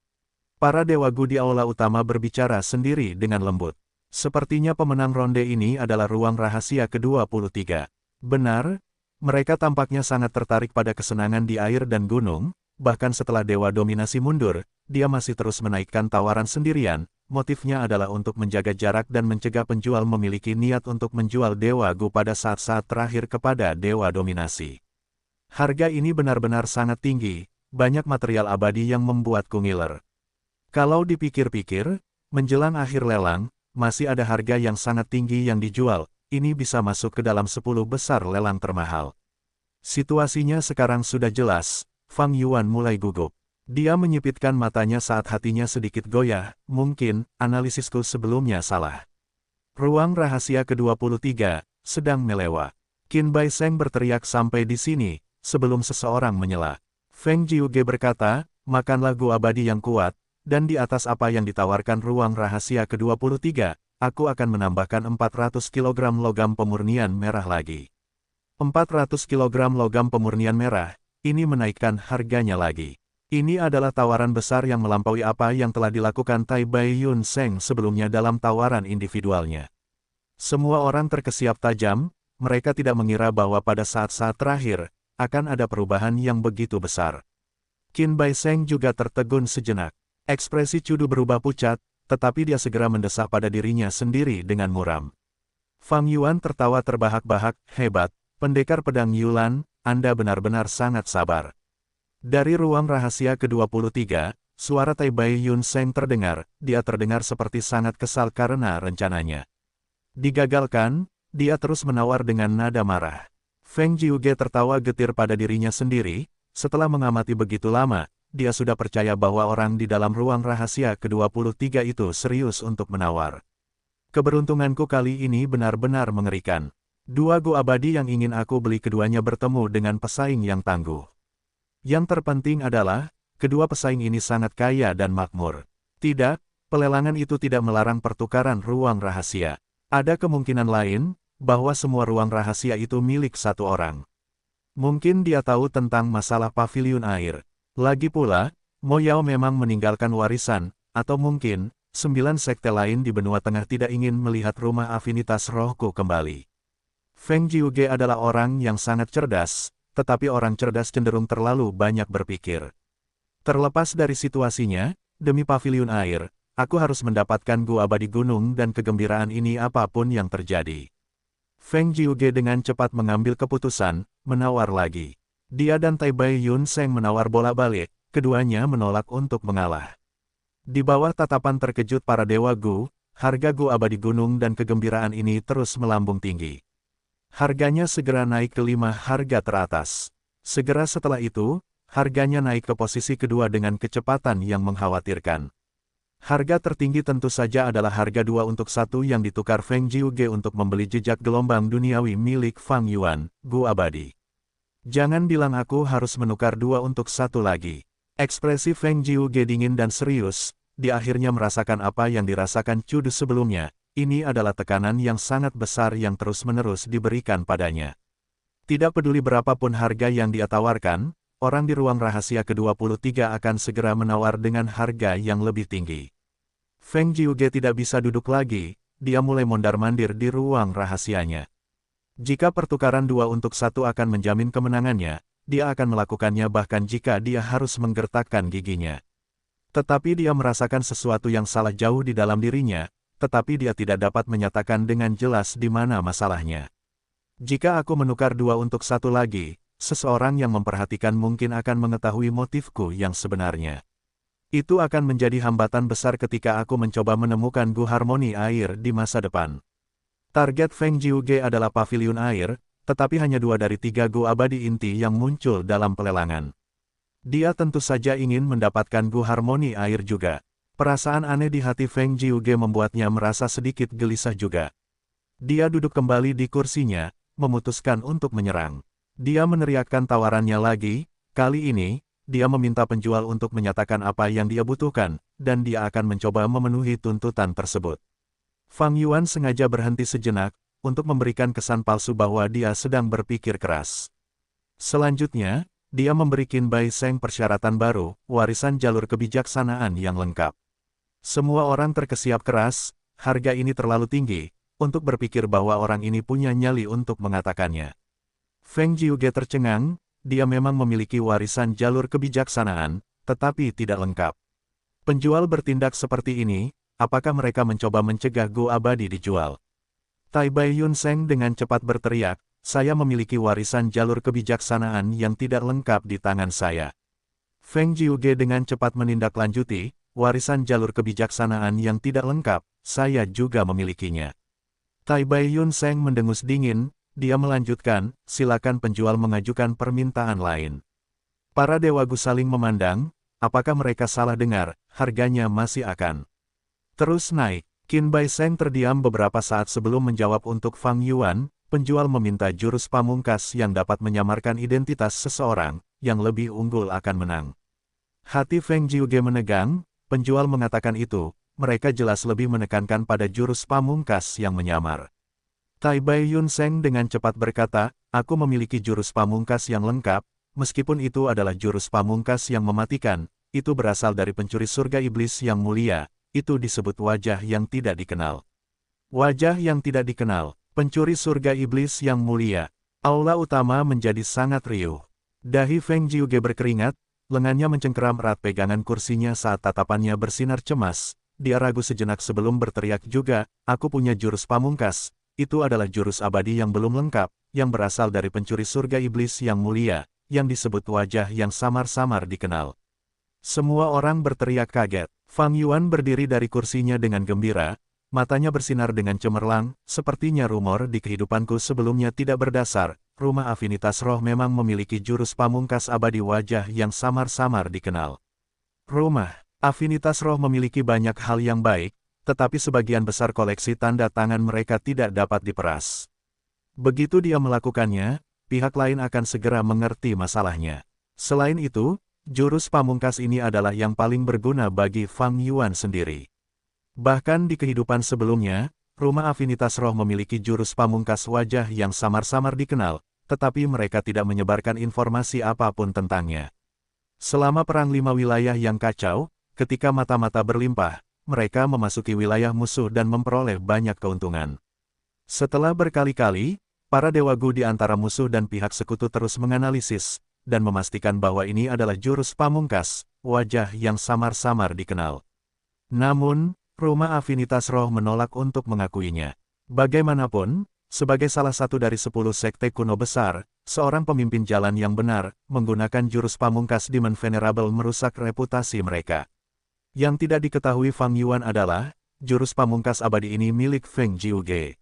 Para Dewa Gu di aula utama berbicara sendiri dengan lembut. Sepertinya pemenang ronde ini adalah ruang rahasia ke-23. Benar, mereka tampaknya sangat tertarik pada kesenangan di air dan gunung, bahkan setelah Dewa Dominasi mundur, dia masih terus menaikkan tawaran sendirian, motifnya adalah untuk menjaga jarak dan mencegah penjual memiliki niat untuk menjual Dewa Gu pada saat-saat terakhir kepada Dewa Dominasi. Harga ini benar-benar sangat tinggi, banyak material abadi yang membuatku ngiler. Kalau dipikir-pikir, menjelang akhir lelang, masih ada harga yang sangat tinggi yang dijual, ini bisa masuk ke dalam 10 besar lelang termahal. Situasinya sekarang sudah jelas, Fang Yuan mulai gugup. Dia menyipitkan matanya saat hatinya sedikit goyah, mungkin, analisisku sebelumnya salah. Ruang rahasia ke-23, sedang melewa. Qin Bai Seng berteriak sampai di sini, sebelum seseorang menyela. Feng Jiuge berkata, makanlah Gu abadi yang kuat, dan di atas apa yang ditawarkan ruang rahasia ke-23, aku akan menambahkan 400 kg logam pemurnian merah lagi. 400 kg logam pemurnian merah, ini menaikkan harganya lagi. Ini adalah tawaran besar yang melampaui apa yang telah dilakukan Tai Bai Yunseng sebelumnya dalam tawaran individualnya. Semua orang terkesiap tajam, mereka tidak mengira bahwa pada saat-saat terakhir, akan ada perubahan yang begitu besar. Qin Bai Seng juga tertegun sejenak. Ekspresi Chudu berubah pucat, tetapi dia segera mendesak pada dirinya sendiri dengan muram. Fang Yuan tertawa terbahak-bahak, hebat, pendekar pedang Yulan, Anda benar-benar sangat sabar. Dari ruang rahasia ke-23, suara Tai Bai Yunseng terdengar, dia terdengar seperti sangat kesal karena rencananya digagalkan, dia terus menawar dengan nada marah. Feng Jiuge tertawa getir pada dirinya sendiri, setelah mengamati begitu lama, dia sudah percaya bahwa orang di dalam ruang rahasia ke-23 itu serius untuk menawar. Keberuntunganku kali ini benar-benar mengerikan. Dua go abadi yang ingin aku beli keduanya bertemu dengan pesaing yang tangguh. Yang terpenting adalah, kedua pesaing ini sangat kaya dan makmur. Tidak, pelelangan itu tidak melarang pertukaran ruang rahasia. Ada kemungkinan lain, bahwa semua ruang rahasia itu milik satu orang. Mungkin dia tahu tentang masalah paviliun air. Lagi pula, Mo Yao memang meninggalkan warisan, atau mungkin, 9 sekte lain di benua tengah tidak ingin melihat rumah afinitas rohku kembali. Feng Jiuge adalah orang yang sangat cerdas, tetapi orang cerdas cenderung terlalu banyak berpikir. Terlepas dari situasinya, demi paviliun air, aku harus mendapatkan gua abadi gunung dan kegembiraan ini apapun yang terjadi. Feng Jiuge dengan cepat mengambil keputusan, menawar lagi. Dia dan Tai Bai Yun Seng menawar bola balik, keduanya menolak untuk mengalah. Di bawah tatapan terkejut para dewa Gu, harga gua abadi gunung dan kegembiraan ini terus melambung tinggi. Harganya segera naik ke 5 harga teratas. Segera setelah itu, harganya naik ke posisi kedua dengan kecepatan yang mengkhawatirkan. Harga tertinggi tentu saja adalah harga 2 untuk 1 yang ditukar Feng Jiuge untuk membeli jejak gelombang duniawi milik Fang Yuan, gua abadi. Jangan bilang aku harus menukar 2 untuk 1 lagi. Ekspresi Feng Jiuge dingin dan serius, dia akhirnya merasakan apa yang dirasakan Cudu sebelumnya, ini adalah tekanan yang sangat besar yang terus-menerus diberikan padanya. Tidak peduli berapapun harga yang dia tawarkan, orang di ruang rahasia ke-23 akan segera menawar dengan harga yang lebih tinggi. Feng Jiuge tidak bisa duduk lagi, dia mulai mondar-mandir di ruang rahasianya. Jika pertukaran 2 untuk 1 akan menjamin kemenangannya, dia akan melakukannya bahkan jika dia harus menggertakkan giginya. Tetapi dia merasakan sesuatu yang salah jauh di dalam dirinya, tetapi dia tidak dapat menyatakan dengan jelas di mana masalahnya. Jika aku menukar 2 untuk 1 lagi, seseorang yang memperhatikan mungkin akan mengetahui motifku yang sebenarnya. Itu akan menjadi hambatan besar ketika aku mencoba menemukan gua harmoni air di masa depan. Target Feng Jiuge adalah paviliun air, tetapi hanya 2 dari 3 gua abadi inti yang muncul dalam pelelangan. Dia tentu saja ingin mendapatkan gua harmoni air juga. Perasaan aneh di hati Feng Jiuge membuatnya merasa sedikit gelisah juga. Dia duduk kembali di kursinya, memutuskan untuk menyerang. Dia meneriakkan tawarannya lagi, kali ini, dia meminta penjual untuk menyatakan apa yang dia butuhkan, dan dia akan mencoba memenuhi tuntutan tersebut. Fang Yuan sengaja berhenti sejenak, untuk memberikan kesan palsu bahwa dia sedang berpikir keras. Selanjutnya, dia memberi Qin Bai Seng persyaratan baru, warisan jalur kebijaksanaan yang lengkap. Semua orang terkesiap keras, harga ini terlalu tinggi, untuk berpikir bahwa orang ini punya nyali untuk mengatakannya. Feng Jiuge tercengang, dia memang memiliki warisan jalur kebijaksanaan, tetapi tidak lengkap. Penjual bertindak seperti ini, apakah mereka mencoba mencegah go abadi dijual? Tai Bai Yun Seng dengan cepat berteriak, saya memiliki warisan jalur kebijaksanaan yang tidak lengkap di tangan saya. Feng Jiuge dengan cepat menindaklanjuti, warisan jalur kebijaksanaan yang tidak lengkap, saya juga memilikinya. Tai Bai Yun Seng mendengus dingin, dia melanjutkan, silakan penjual mengajukan permintaan lain. Para dewa Gu saling memandang, apakah mereka salah dengar, harganya masih akan terus naik. Qin Bai Seng terdiam beberapa saat sebelum menjawab untuk Fang Yuan, penjual meminta jurus pamungkas yang dapat menyamarkan identitas seseorang, yang lebih unggul akan menang. Hati Feng Jiuge menegang, penjual mengatakan itu, mereka jelas lebih menekankan pada jurus pamungkas yang menyamar. Tai Bai Yun Seng dengan cepat berkata, aku memiliki jurus pamungkas yang lengkap, meskipun itu adalah jurus pamungkas yang mematikan, itu berasal dari pencuri surga iblis yang mulia. Itu disebut wajah yang tidak dikenal. Wajah yang tidak dikenal, pencuri surga iblis yang mulia. Aula utama menjadi sangat riuh. Dahi Feng Jiuge berkeringat, lengannya mencengkeram erat pegangan kursinya saat tatapannya bersinar cemas. Dia ragu sejenak sebelum berteriak juga, aku punya jurus pamungkas. Itu adalah jurus abadi yang belum lengkap, yang berasal dari pencuri surga iblis yang mulia, yang disebut wajah yang samar-samar dikenal. Semua orang berteriak kaget. Fang Yuan berdiri dari kursinya dengan gembira, matanya bersinar dengan cemerlang, sepertinya rumor di kehidupanku sebelumnya tidak berdasar, rumah afinitas roh memang memiliki jurus pamungkas abadi wajah yang samar-samar dikenal. Rumah, afinitas roh memiliki banyak hal yang baik, tetapi sebagian besar koleksi tanda tangan mereka tidak dapat diperas. Begitu dia melakukannya, pihak lain akan segera mengerti masalahnya. Selain itu, jurus pamungkas ini adalah yang paling berguna bagi Fang Yuan sendiri. Bahkan di kehidupan sebelumnya, rumah afinitas roh memiliki jurus pamungkas wajah yang samar-samar dikenal, tetapi mereka tidak menyebarkan informasi apapun tentangnya. Selama Perang 5 Wilayah yang kacau, ketika mata-mata berlimpah, mereka memasuki wilayah musuh dan memperoleh banyak keuntungan. Setelah berkali-kali, para dewa Gu di antara musuh dan pihak sekutu terus menganalisis, dan memastikan bahwa ini adalah jurus pamungkas, wajah yang samar-samar dikenal. Namun, rumah afinitas roh menolak untuk mengakuinya. Bagaimanapun, sebagai salah satu dari 10 sekte kuno besar, seorang pemimpin jalan yang benar, menggunakan jurus pamungkas Demon Venerable merusak reputasi mereka. Yang tidak diketahui Fang Yuan adalah, jurus pamungkas abadi ini milik Feng Jiuge.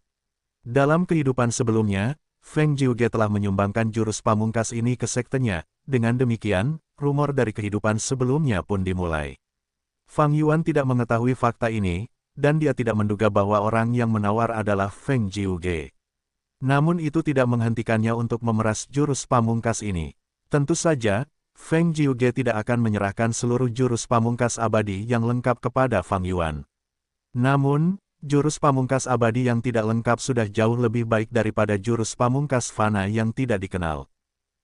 Dalam kehidupan sebelumnya, Feng Jiuge telah menyumbangkan jurus pamungkas ini ke sektenya, dengan demikian, rumor dari kehidupan sebelumnya pun dimulai. Fang Yuan tidak mengetahui fakta ini, dan dia tidak menduga bahwa orang yang menawar adalah Feng Jiuge. Namun itu tidak menghentikannya untuk memeras jurus pamungkas ini. Tentu saja, Feng Jiuge tidak akan menyerahkan seluruh jurus pamungkas abadi yang lengkap kepada Fang Yuan. Namun, jurus pamungkas abadi yang tidak lengkap sudah jauh lebih baik daripada jurus pamungkas fana yang tidak dikenal.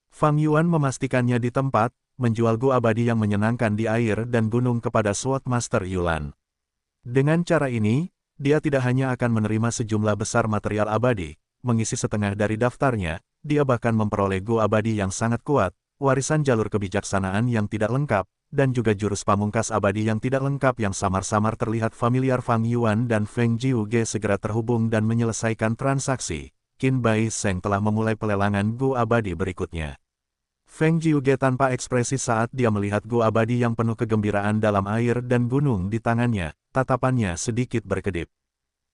Fang Yuan memastikannya di tempat, menjual Gu abadi yang menyenangkan di air dan gunung kepada Sword Master Yulan. Dengan cara ini, dia tidak hanya akan menerima sejumlah besar material abadi, mengisi setengah dari daftarnya, dia bahkan memperoleh Gu abadi yang sangat kuat, warisan jalur kebijaksanaan yang tidak lengkap, dan juga jurus pamungkas abadi yang tidak lengkap yang samar-samar terlihat familiar. Fang Yuan dan Feng Jiuge segera terhubung dan menyelesaikan transaksi. Qin Bai Sheng telah memulai pelelangan Gu abadi berikutnya. Feng Jiuge tanpa ekspresi saat dia melihat Gu abadi yang penuh kegembiraan dalam air dan gunung di tangannya, tatapannya sedikit berkedip.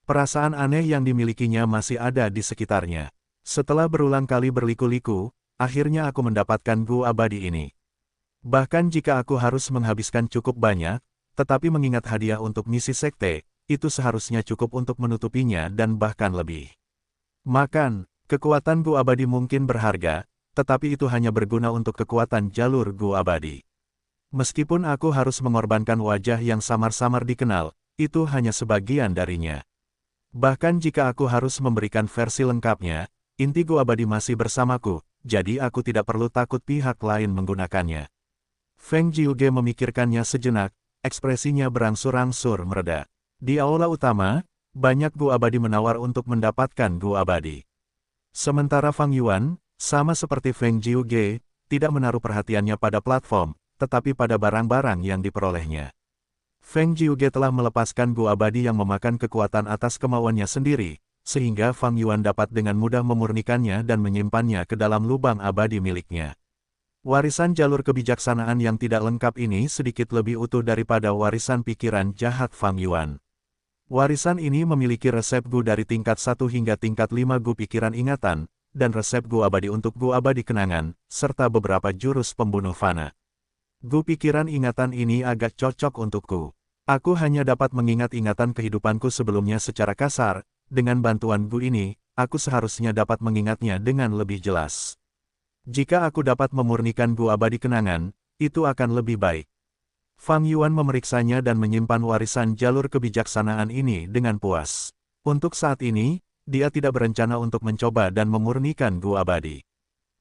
Perasaan aneh yang dimilikinya masih ada di sekitarnya. Setelah berulang kali berliku-liku, akhirnya aku mendapatkan Gu abadi ini. Bahkan jika aku harus menghabiskan cukup banyak, tetapi mengingat hadiah untuk misi sekte, itu seharusnya cukup untuk menutupinya dan bahkan lebih. Makan, kekuatan Gu abadi mungkin berharga, tetapi itu hanya berguna untuk kekuatan jalur Gu abadi. Meskipun aku harus mengorbankan wajah yang samar-samar dikenal, itu hanya sebagian darinya. Bahkan jika aku harus memberikan versi lengkapnya, inti Gu abadi masih bersamaku, jadi aku tidak perlu takut pihak lain menggunakannya. Feng Jiuge memikirkannya sejenak, ekspresinya berangsur-angsur mereda. Di aula utama, banyak Gu abadi menawar untuk mendapatkan Gu abadi. Sementara Fang Yuan, sama seperti Feng Jiuge, tidak menaruh perhatiannya pada platform, tetapi pada barang-barang yang diperolehnya. Feng Jiuge telah melepaskan Gu abadi yang memakan kekuatan atas kemauannya sendiri, sehingga Fang Yuan dapat dengan mudah memurnikannya dan menyimpannya ke dalam lubang abadi miliknya. Warisan jalur kebijaksanaan yang tidak lengkap ini sedikit lebih utuh daripada warisan pikiran jahat Fang Yuan. Warisan ini memiliki resep Gu dari tingkat 1 hingga tingkat 5 Gu pikiran ingatan, dan resep Gu abadi untuk Gu abadi kenangan, serta beberapa jurus pembunuh fana. Gu pikiran ingatan ini agak cocok untukku. Aku hanya dapat mengingat ingatan kehidupanku sebelumnya secara kasar, dengan bantuan Gu ini, aku seharusnya dapat mengingatnya dengan lebih jelas. Jika aku dapat memurnikan Gu abadi kenangan, itu akan lebih baik. Fang Yuan memeriksanya dan menyimpan warisan jalur kebijaksanaan ini dengan puas. Untuk saat ini, dia tidak berencana untuk mencoba dan memurnikan Gu abadi.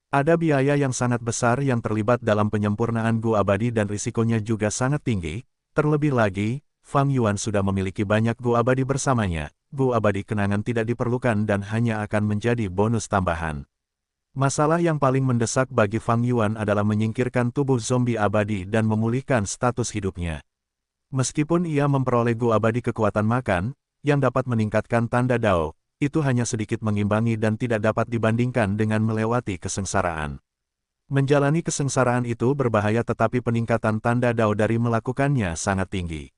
Ada biaya yang sangat besar yang terlibat dalam penyempurnaan Gu abadi dan risikonya juga sangat tinggi. Terlebih lagi, Fang Yuan sudah memiliki banyak Gu abadi bersamanya. Gu abadi kenangan tidak diperlukan dan hanya akan menjadi bonus tambahan. Masalah yang paling mendesak bagi Fang Yuan adalah menyingkirkan tubuh zombie abadi dan memulihkan status hidupnya. Meskipun ia memperoleh Gu abadi kekuatan makan, yang dapat meningkatkan tanda Dao, itu hanya sedikit mengimbangi dan tidak dapat dibandingkan dengan melewati kesengsaraan. Menjalani kesengsaraan itu berbahaya tetapi peningkatan tanda Dao dari melakukannya sangat tinggi.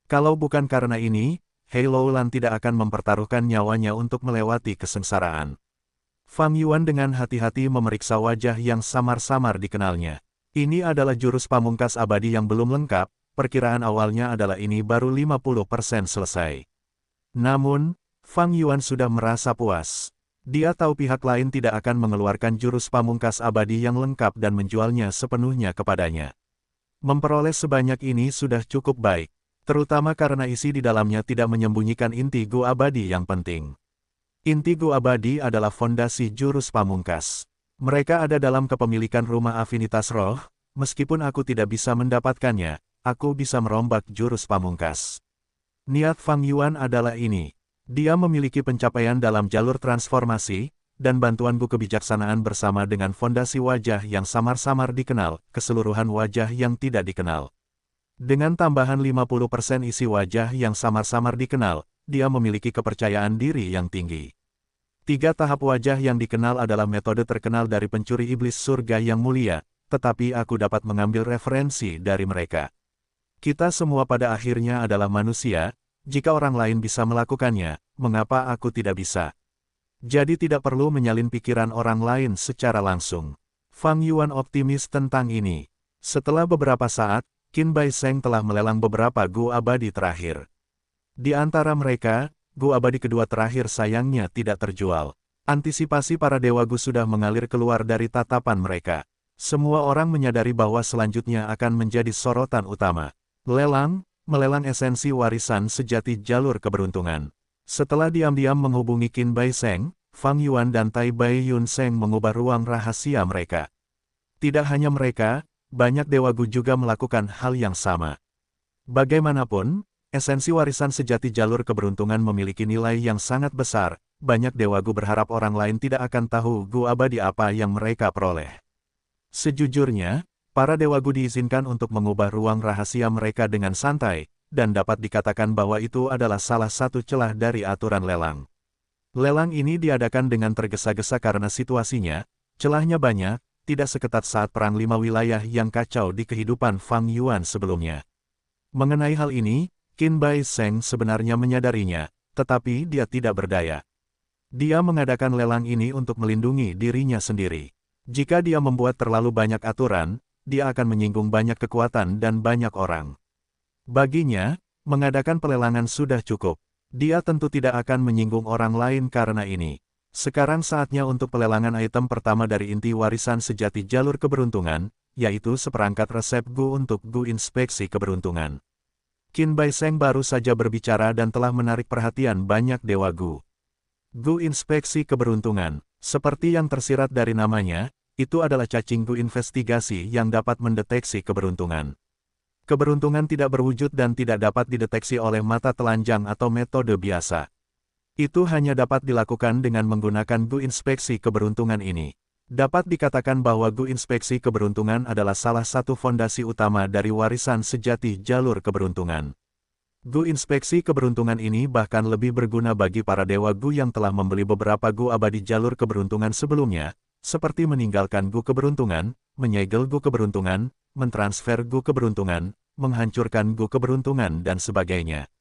Kalau bukan karena ini, Hei Loulan tidak akan mempertaruhkan nyawanya untuk melewati kesengsaraan. Fang Yuan dengan hati-hati memeriksa wajah yang samar-samar dikenalnya. Ini adalah jurus pamungkas abadi yang belum lengkap, perkiraan awalnya adalah ini baru 50% selesai. Namun, Fang Yuan sudah merasa puas. Dia tahu pihak lain tidak akan mengeluarkan jurus pamungkas abadi yang lengkap dan menjualnya sepenuhnya kepadanya. Memperoleh sebanyak ini sudah cukup baik, terutama karena isi di dalamnya tidak menyembunyikan inti Gu abadi yang penting. Inti Gu abadi adalah fondasi jurus pamungkas. Mereka ada dalam kepemilikan rumah afinitas roh, meskipun aku tidak bisa mendapatkannya, aku bisa merombak jurus pamungkas. Niat Fang Yuan adalah ini. Dia memiliki pencapaian dalam jalur transformasi, dan bantuan Gu kebijaksanaan bersama dengan fondasi wajah yang samar-samar dikenal, keseluruhan wajah yang tidak dikenal. Dengan tambahan 50% isi wajah yang samar-samar dikenal, dia memiliki kepercayaan diri yang tinggi. 3 tahap wajah yang dikenal adalah metode terkenal dari pencuri iblis surga yang mulia, tetapi aku dapat mengambil referensi dari mereka. Kita semua pada akhirnya adalah manusia. Jika orang lain bisa melakukannya, mengapa aku tidak bisa? Jadi tidak perlu menyalin pikiran orang lain secara langsung. Fang Yuan optimis tentang ini. Setelah beberapa saat, Qin Bai Sheng telah melelang beberapa Gu abadi terakhir. Di antara mereka, Gu abadi kedua terakhir sayangnya tidak terjual. Antisipasi para dewa Gu sudah mengalir keluar dari tatapan mereka. Semua orang menyadari bahwa selanjutnya akan menjadi sorotan utama. Melelang esensi warisan sejati jalur keberuntungan. Setelah diam-diam menghubungi Qin Bai Sheng, Fang Yuan dan Tai Bai Yun Sheng mengubah ruang rahasia mereka. Tidak hanya mereka, banyak dewa Gu juga melakukan hal yang sama. Bagaimanapun, esensi warisan sejati jalur keberuntungan memiliki nilai yang sangat besar. Banyak dewa Gu berharap orang lain tidak akan tahu Gu abadi apa yang mereka peroleh. Sejujurnya, para dewa Gu diizinkan untuk mengubah ruang rahasia mereka dengan santai, dan dapat dikatakan bahwa itu adalah salah satu celah dari aturan lelang. Lelang ini diadakan dengan tergesa-gesa karena situasinya, celahnya banyak, tidak seketat saat Perang 5 Wilayah yang kacau di kehidupan Fang Yuan sebelumnya. Mengenai hal ini, Qin Bai Sheng sebenarnya menyadarinya, tetapi dia tidak berdaya. Dia mengadakan lelang ini untuk melindungi dirinya sendiri. Jika dia membuat terlalu banyak aturan, dia akan menyinggung banyak kekuatan dan banyak orang. Baginya, mengadakan pelelangan sudah cukup. Dia tentu tidak akan menyinggung orang lain karena ini. Sekarang saatnya untuk pelelangan item pertama dari inti warisan sejati jalur keberuntungan, yaitu seperangkat resep Gu untuk Gu inspeksi keberuntungan. Qin Bai Sheng baru saja berbicara dan telah menarik perhatian banyak dewa Gu. Gu inspeksi keberuntungan, seperti yang tersirat dari namanya, itu adalah cacing Gu investigasi yang dapat mendeteksi keberuntungan. Keberuntungan tidak berwujud dan tidak dapat dideteksi oleh mata telanjang atau metode biasa. Itu hanya dapat dilakukan dengan menggunakan Gu inspeksi keberuntungan ini. Dapat dikatakan bahwa Gu inspeksi keberuntungan adalah salah satu fondasi utama dari warisan sejati jalur keberuntungan. Gu inspeksi keberuntungan ini bahkan lebih berguna bagi para dewa Gu yang telah membeli beberapa Gu abadi jalur keberuntungan sebelumnya, seperti meninggalkan Gu keberuntungan, menyegel Gu keberuntungan, mentransfer Gu keberuntungan, menghancurkan Gu keberuntungan dan sebagainya.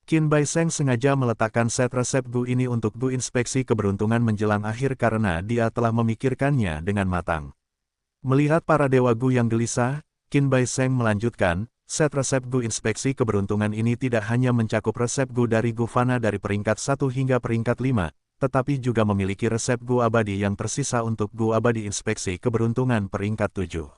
Qin Bai Sheng sengaja meletakkan set resep Gu ini untuk Gu inspeksi keberuntungan menjelang akhir karena dia telah memikirkannya dengan matang. Melihat para dewa Gu yang gelisah, Qin Bai Sheng melanjutkan, set resep Gu inspeksi keberuntungan ini tidak hanya mencakup resep Gu dari Gu Fana dari peringkat 1 hingga peringkat 5, tetapi juga memiliki resep Gu abadi yang tersisa untuk Gu abadi inspeksi keberuntungan peringkat 7.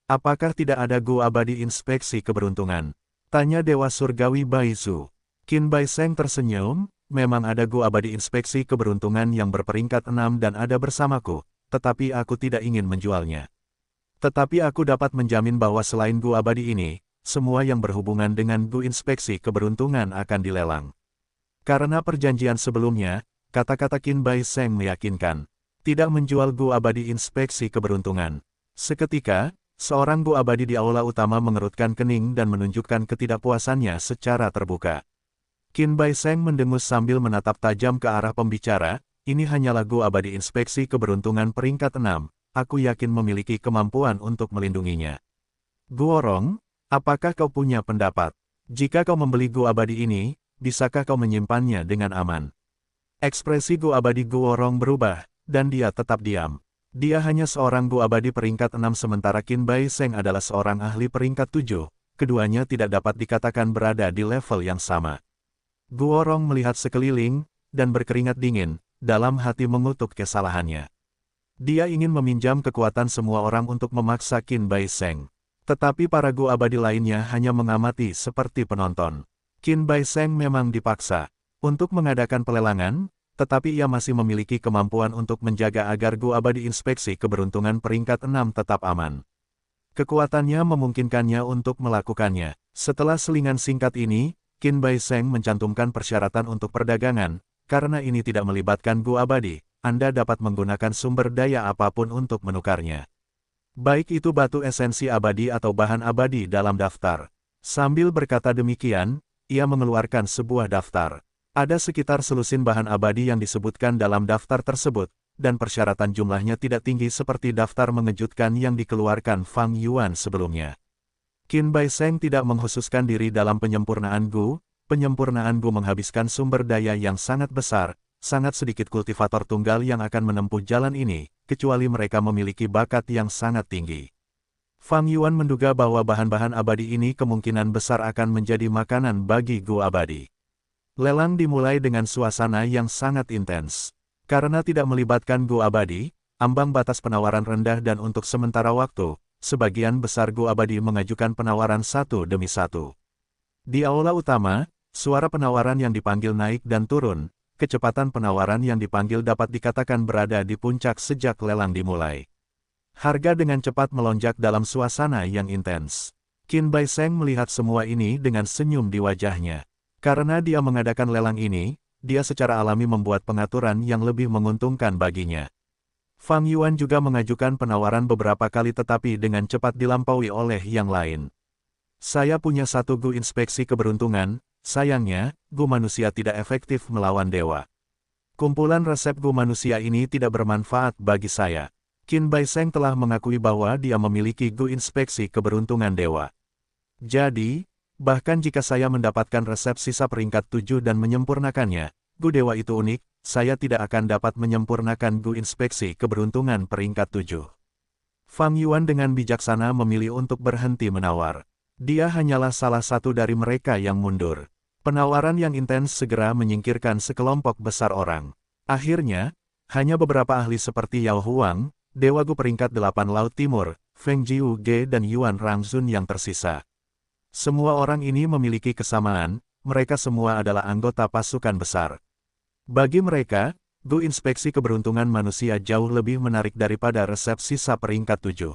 Apakah tidak ada Gu abadi inspeksi keberuntungan? Tanya Dewa Surgawi Baizu. Qin Bai Sheng tersenyum, memang ada Gu abadi inspeksi keberuntungan yang berperingkat 6 dan ada bersamaku, tetapi aku tidak ingin menjualnya. Tetapi aku dapat menjamin bahwa selain Gu abadi ini, semua yang berhubungan dengan Gu inspeksi keberuntungan akan dilelang. Karena perjanjian sebelumnya, kata-kata Qin Bai Sheng meyakinkan, tidak menjual Gu abadi inspeksi keberuntungan. Seketika, seorang Gu abadi di aula utama mengerutkan kening dan menunjukkan ketidakpuasannya secara terbuka. Qin Bai Sheng mendengus sambil menatap tajam ke arah pembicara, ini hanyalah Gu abadi inspeksi keberuntungan peringkat 6, aku yakin memiliki kemampuan untuk melindunginya. Guorong, apakah kau punya pendapat? Jika kau membeli Gu abadi ini, bisakah kau menyimpannya dengan aman? Ekspresi Gu abadi Guorong berubah, dan dia tetap diam. Dia hanya seorang Gu abadi peringkat 6 sementara Qin Bai Seng adalah seorang ahli peringkat 7. Keduanya tidak dapat dikatakan berada di level yang sama. Guorong melihat sekeliling, dan berkeringat dingin, dalam hati mengutuk kesalahannya. Dia ingin meminjam kekuatan semua orang untuk memaksa Qin Bai Seng. Tetapi para Gu abadi lainnya hanya mengamati seperti penonton. Qin Bai Seng memang dipaksa untuk mengadakan pelelangan, tetapi ia masih memiliki kemampuan untuk menjaga agar Gu abadi inspeksi keberuntungan peringkat 6 tetap aman. Kekuatannya memungkinkannya untuk melakukannya. Setelah selingan singkat ini, Qin Bai Seng mencantumkan persyaratan untuk perdagangan, karena ini tidak melibatkan Gu abadi, Anda dapat menggunakan sumber daya apapun untuk menukarnya. Baik itu batu esensi abadi atau bahan abadi dalam daftar. Sambil berkata demikian, ia mengeluarkan sebuah daftar. Ada sekitar selusin bahan abadi yang disebutkan dalam daftar tersebut, dan persyaratan jumlahnya tidak tinggi seperti daftar mengejutkan yang dikeluarkan Fang Yuan sebelumnya. Qin Bai Seng tidak menghususkan diri dalam penyempurnaan Gu. Penyempurnaan Gu menghabiskan sumber daya yang sangat besar, sangat sedikit kultivator tunggal yang akan menempuh jalan ini, kecuali mereka memiliki bakat yang sangat tinggi. Fang Yuan menduga bahwa bahan-bahan abadi ini kemungkinan besar akan menjadi makanan bagi Gu abadi. Lelang dimulai dengan suasana yang sangat intens. Karena tidak melibatkan Gu abadi, ambang batas penawaran rendah dan untuk sementara waktu, sebagian besar Gu abadi mengajukan penawaran satu demi satu. Di aula utama, suara penawaran yang dipanggil naik dan turun, kecepatan penawaran yang dipanggil dapat dikatakan berada di puncak sejak lelang dimulai. Harga dengan cepat melonjak dalam suasana yang intens. Qin Bai Seng melihat semua ini dengan senyum di wajahnya. Karena dia mengadakan lelang ini, dia secara alami membuat pengaturan yang lebih menguntungkan baginya. Fang Yuan juga mengajukan penawaran beberapa kali tetapi dengan cepat dilampaui oleh yang lain. Saya punya satu Gu inspeksi keberuntungan, sayangnya, Gu manusia tidak efektif melawan dewa. Kumpulan resep Gu manusia ini tidak bermanfaat bagi saya. Qin Bai Seng telah mengakui bahwa dia memiliki Gu inspeksi keberuntungan dewa. Jadi, bahkan jika saya mendapatkan resep sisa peringkat 7 dan menyempurnakannya, Gu dewa itu unik, saya tidak akan dapat menyempurnakan Gu inspeksi keberuntungan peringkat 7. Fang Yuan dengan bijaksana memilih untuk berhenti menawar. Dia hanyalah salah satu dari mereka yang mundur. Penawaran yang intens segera menyingkirkan sekelompok besar orang. Akhirnya, hanya beberapa ahli seperti Yao Huang, Dewa Gu peringkat 8 Laut Timur, Feng Jiu Ge dan Yuan Rangzun yang tersisa. Semua orang ini memiliki kesamaan, mereka semua adalah anggota pasukan besar. Bagi mereka, Gu inspeksi keberuntungan manusia jauh lebih menarik daripada resep sisa peringkat 7.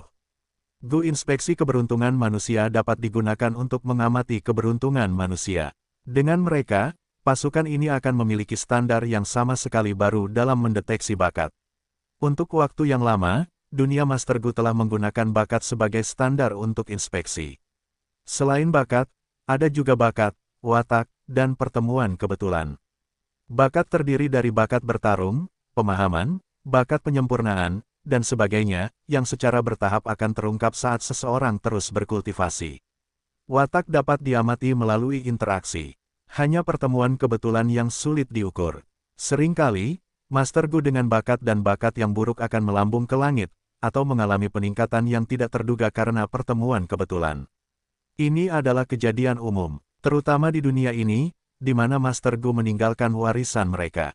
Gu inspeksi keberuntungan manusia dapat digunakan untuk mengamati keberuntungan manusia. Dengan mereka, pasukan ini akan memiliki standar yang sama sekali baru dalam mendeteksi bakat. Untuk waktu yang lama, dunia Master Gu telah menggunakan bakat sebagai standar untuk inspeksi. Selain bakat, ada juga bakat, watak, dan pertemuan kebetulan. Bakat terdiri dari bakat bertarung, pemahaman, bakat penyempurnaan, dan sebagainya, yang secara bertahap akan terungkap saat seseorang terus berkultivasi. Watak dapat diamati melalui interaksi. Hanya pertemuan kebetulan yang sulit diukur. Seringkali, Master Gu dengan bakat dan bakat yang buruk akan melambung ke langit, atau mengalami peningkatan yang tidak terduga karena pertemuan kebetulan. Ini adalah kejadian umum, terutama di dunia ini, di mana Master Gu meninggalkan warisan mereka.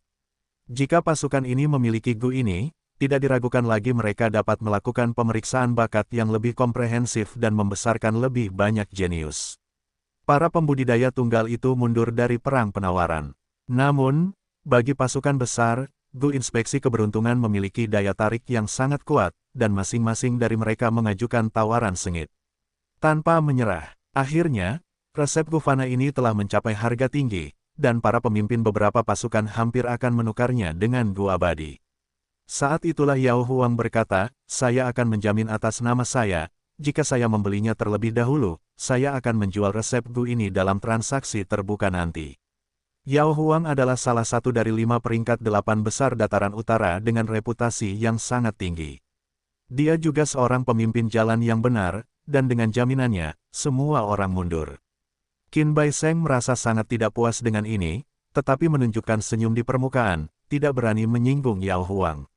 Jika pasukan ini memiliki Gu ini, tidak diragukan lagi mereka dapat melakukan pemeriksaan bakat yang lebih komprehensif dan membesarkan lebih banyak jenius. Para pembudidaya tunggal itu mundur dari perang penawaran. Namun, bagi pasukan besar, Gu inspeksi keberuntungan memiliki daya tarik yang sangat kuat, dan masing-masing dari mereka mengajukan tawaran sengit. Tanpa menyerah, akhirnya, resep Gu Fana ini telah mencapai harga tinggi, dan para pemimpin beberapa pasukan hampir akan menukarnya dengan Gu abadi. Saat itulah Yao Huang berkata, saya akan menjamin atas nama saya, jika saya membelinya terlebih dahulu, saya akan menjual resep Gu ini dalam transaksi terbuka nanti. Yao Huang adalah salah satu dari 5 peringkat 8 besar dataran utara dengan reputasi yang sangat tinggi. Dia juga seorang pemimpin jalan yang benar, dan dengan jaminannya, semua orang mundur. Qin Bai Seng merasa sangat tidak puas dengan ini, tetapi menunjukkan senyum di permukaan, tidak berani menyinggung Yao Huang.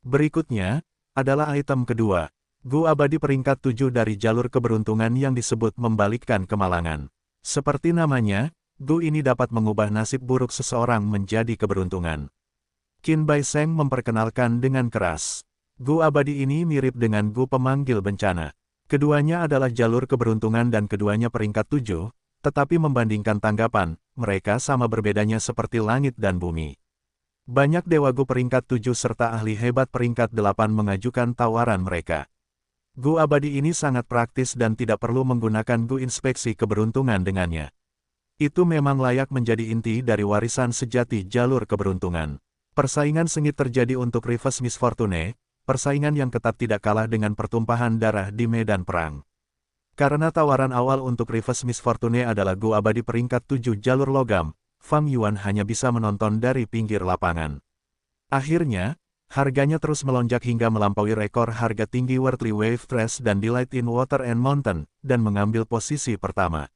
Berikutnya, adalah item kedua. Gu abadi peringkat 7 dari jalur keberuntungan yang disebut membalikkan kemalangan. Seperti namanya, Gu ini dapat mengubah nasib buruk seseorang menjadi keberuntungan. Qin Bai Sheng memperkenalkan dengan keras. Gu abadi ini mirip dengan Gu pemanggil bencana. Keduanya adalah jalur keberuntungan dan keduanya peringkat 7, tetapi membandingkan tanggapan, mereka sama berbedanya seperti langit dan bumi. Banyak dewa Gu peringkat 7 serta ahli hebat peringkat 8 mengajukan tawaran mereka. Gu abadi ini sangat praktis dan tidak perlu menggunakan Gu inspeksi keberuntungan dengannya. Itu memang layak menjadi inti dari warisan sejati jalur keberuntungan. Persaingan sengit terjadi untuk Reverse Miss Fortune, persaingan yang ketat tidak kalah dengan pertumpahan darah di medan perang. Karena tawaran awal untuk Reverse Miss Fortune adalah Gu abadi peringkat 7 jalur logam, Fang Yuan hanya bisa menonton dari pinggir lapangan. Akhirnya, harganya terus melonjak hingga melampaui rekor harga tinggi Worldly Wave Trash dan Delight in Water and Mountain, dan mengambil posisi pertama.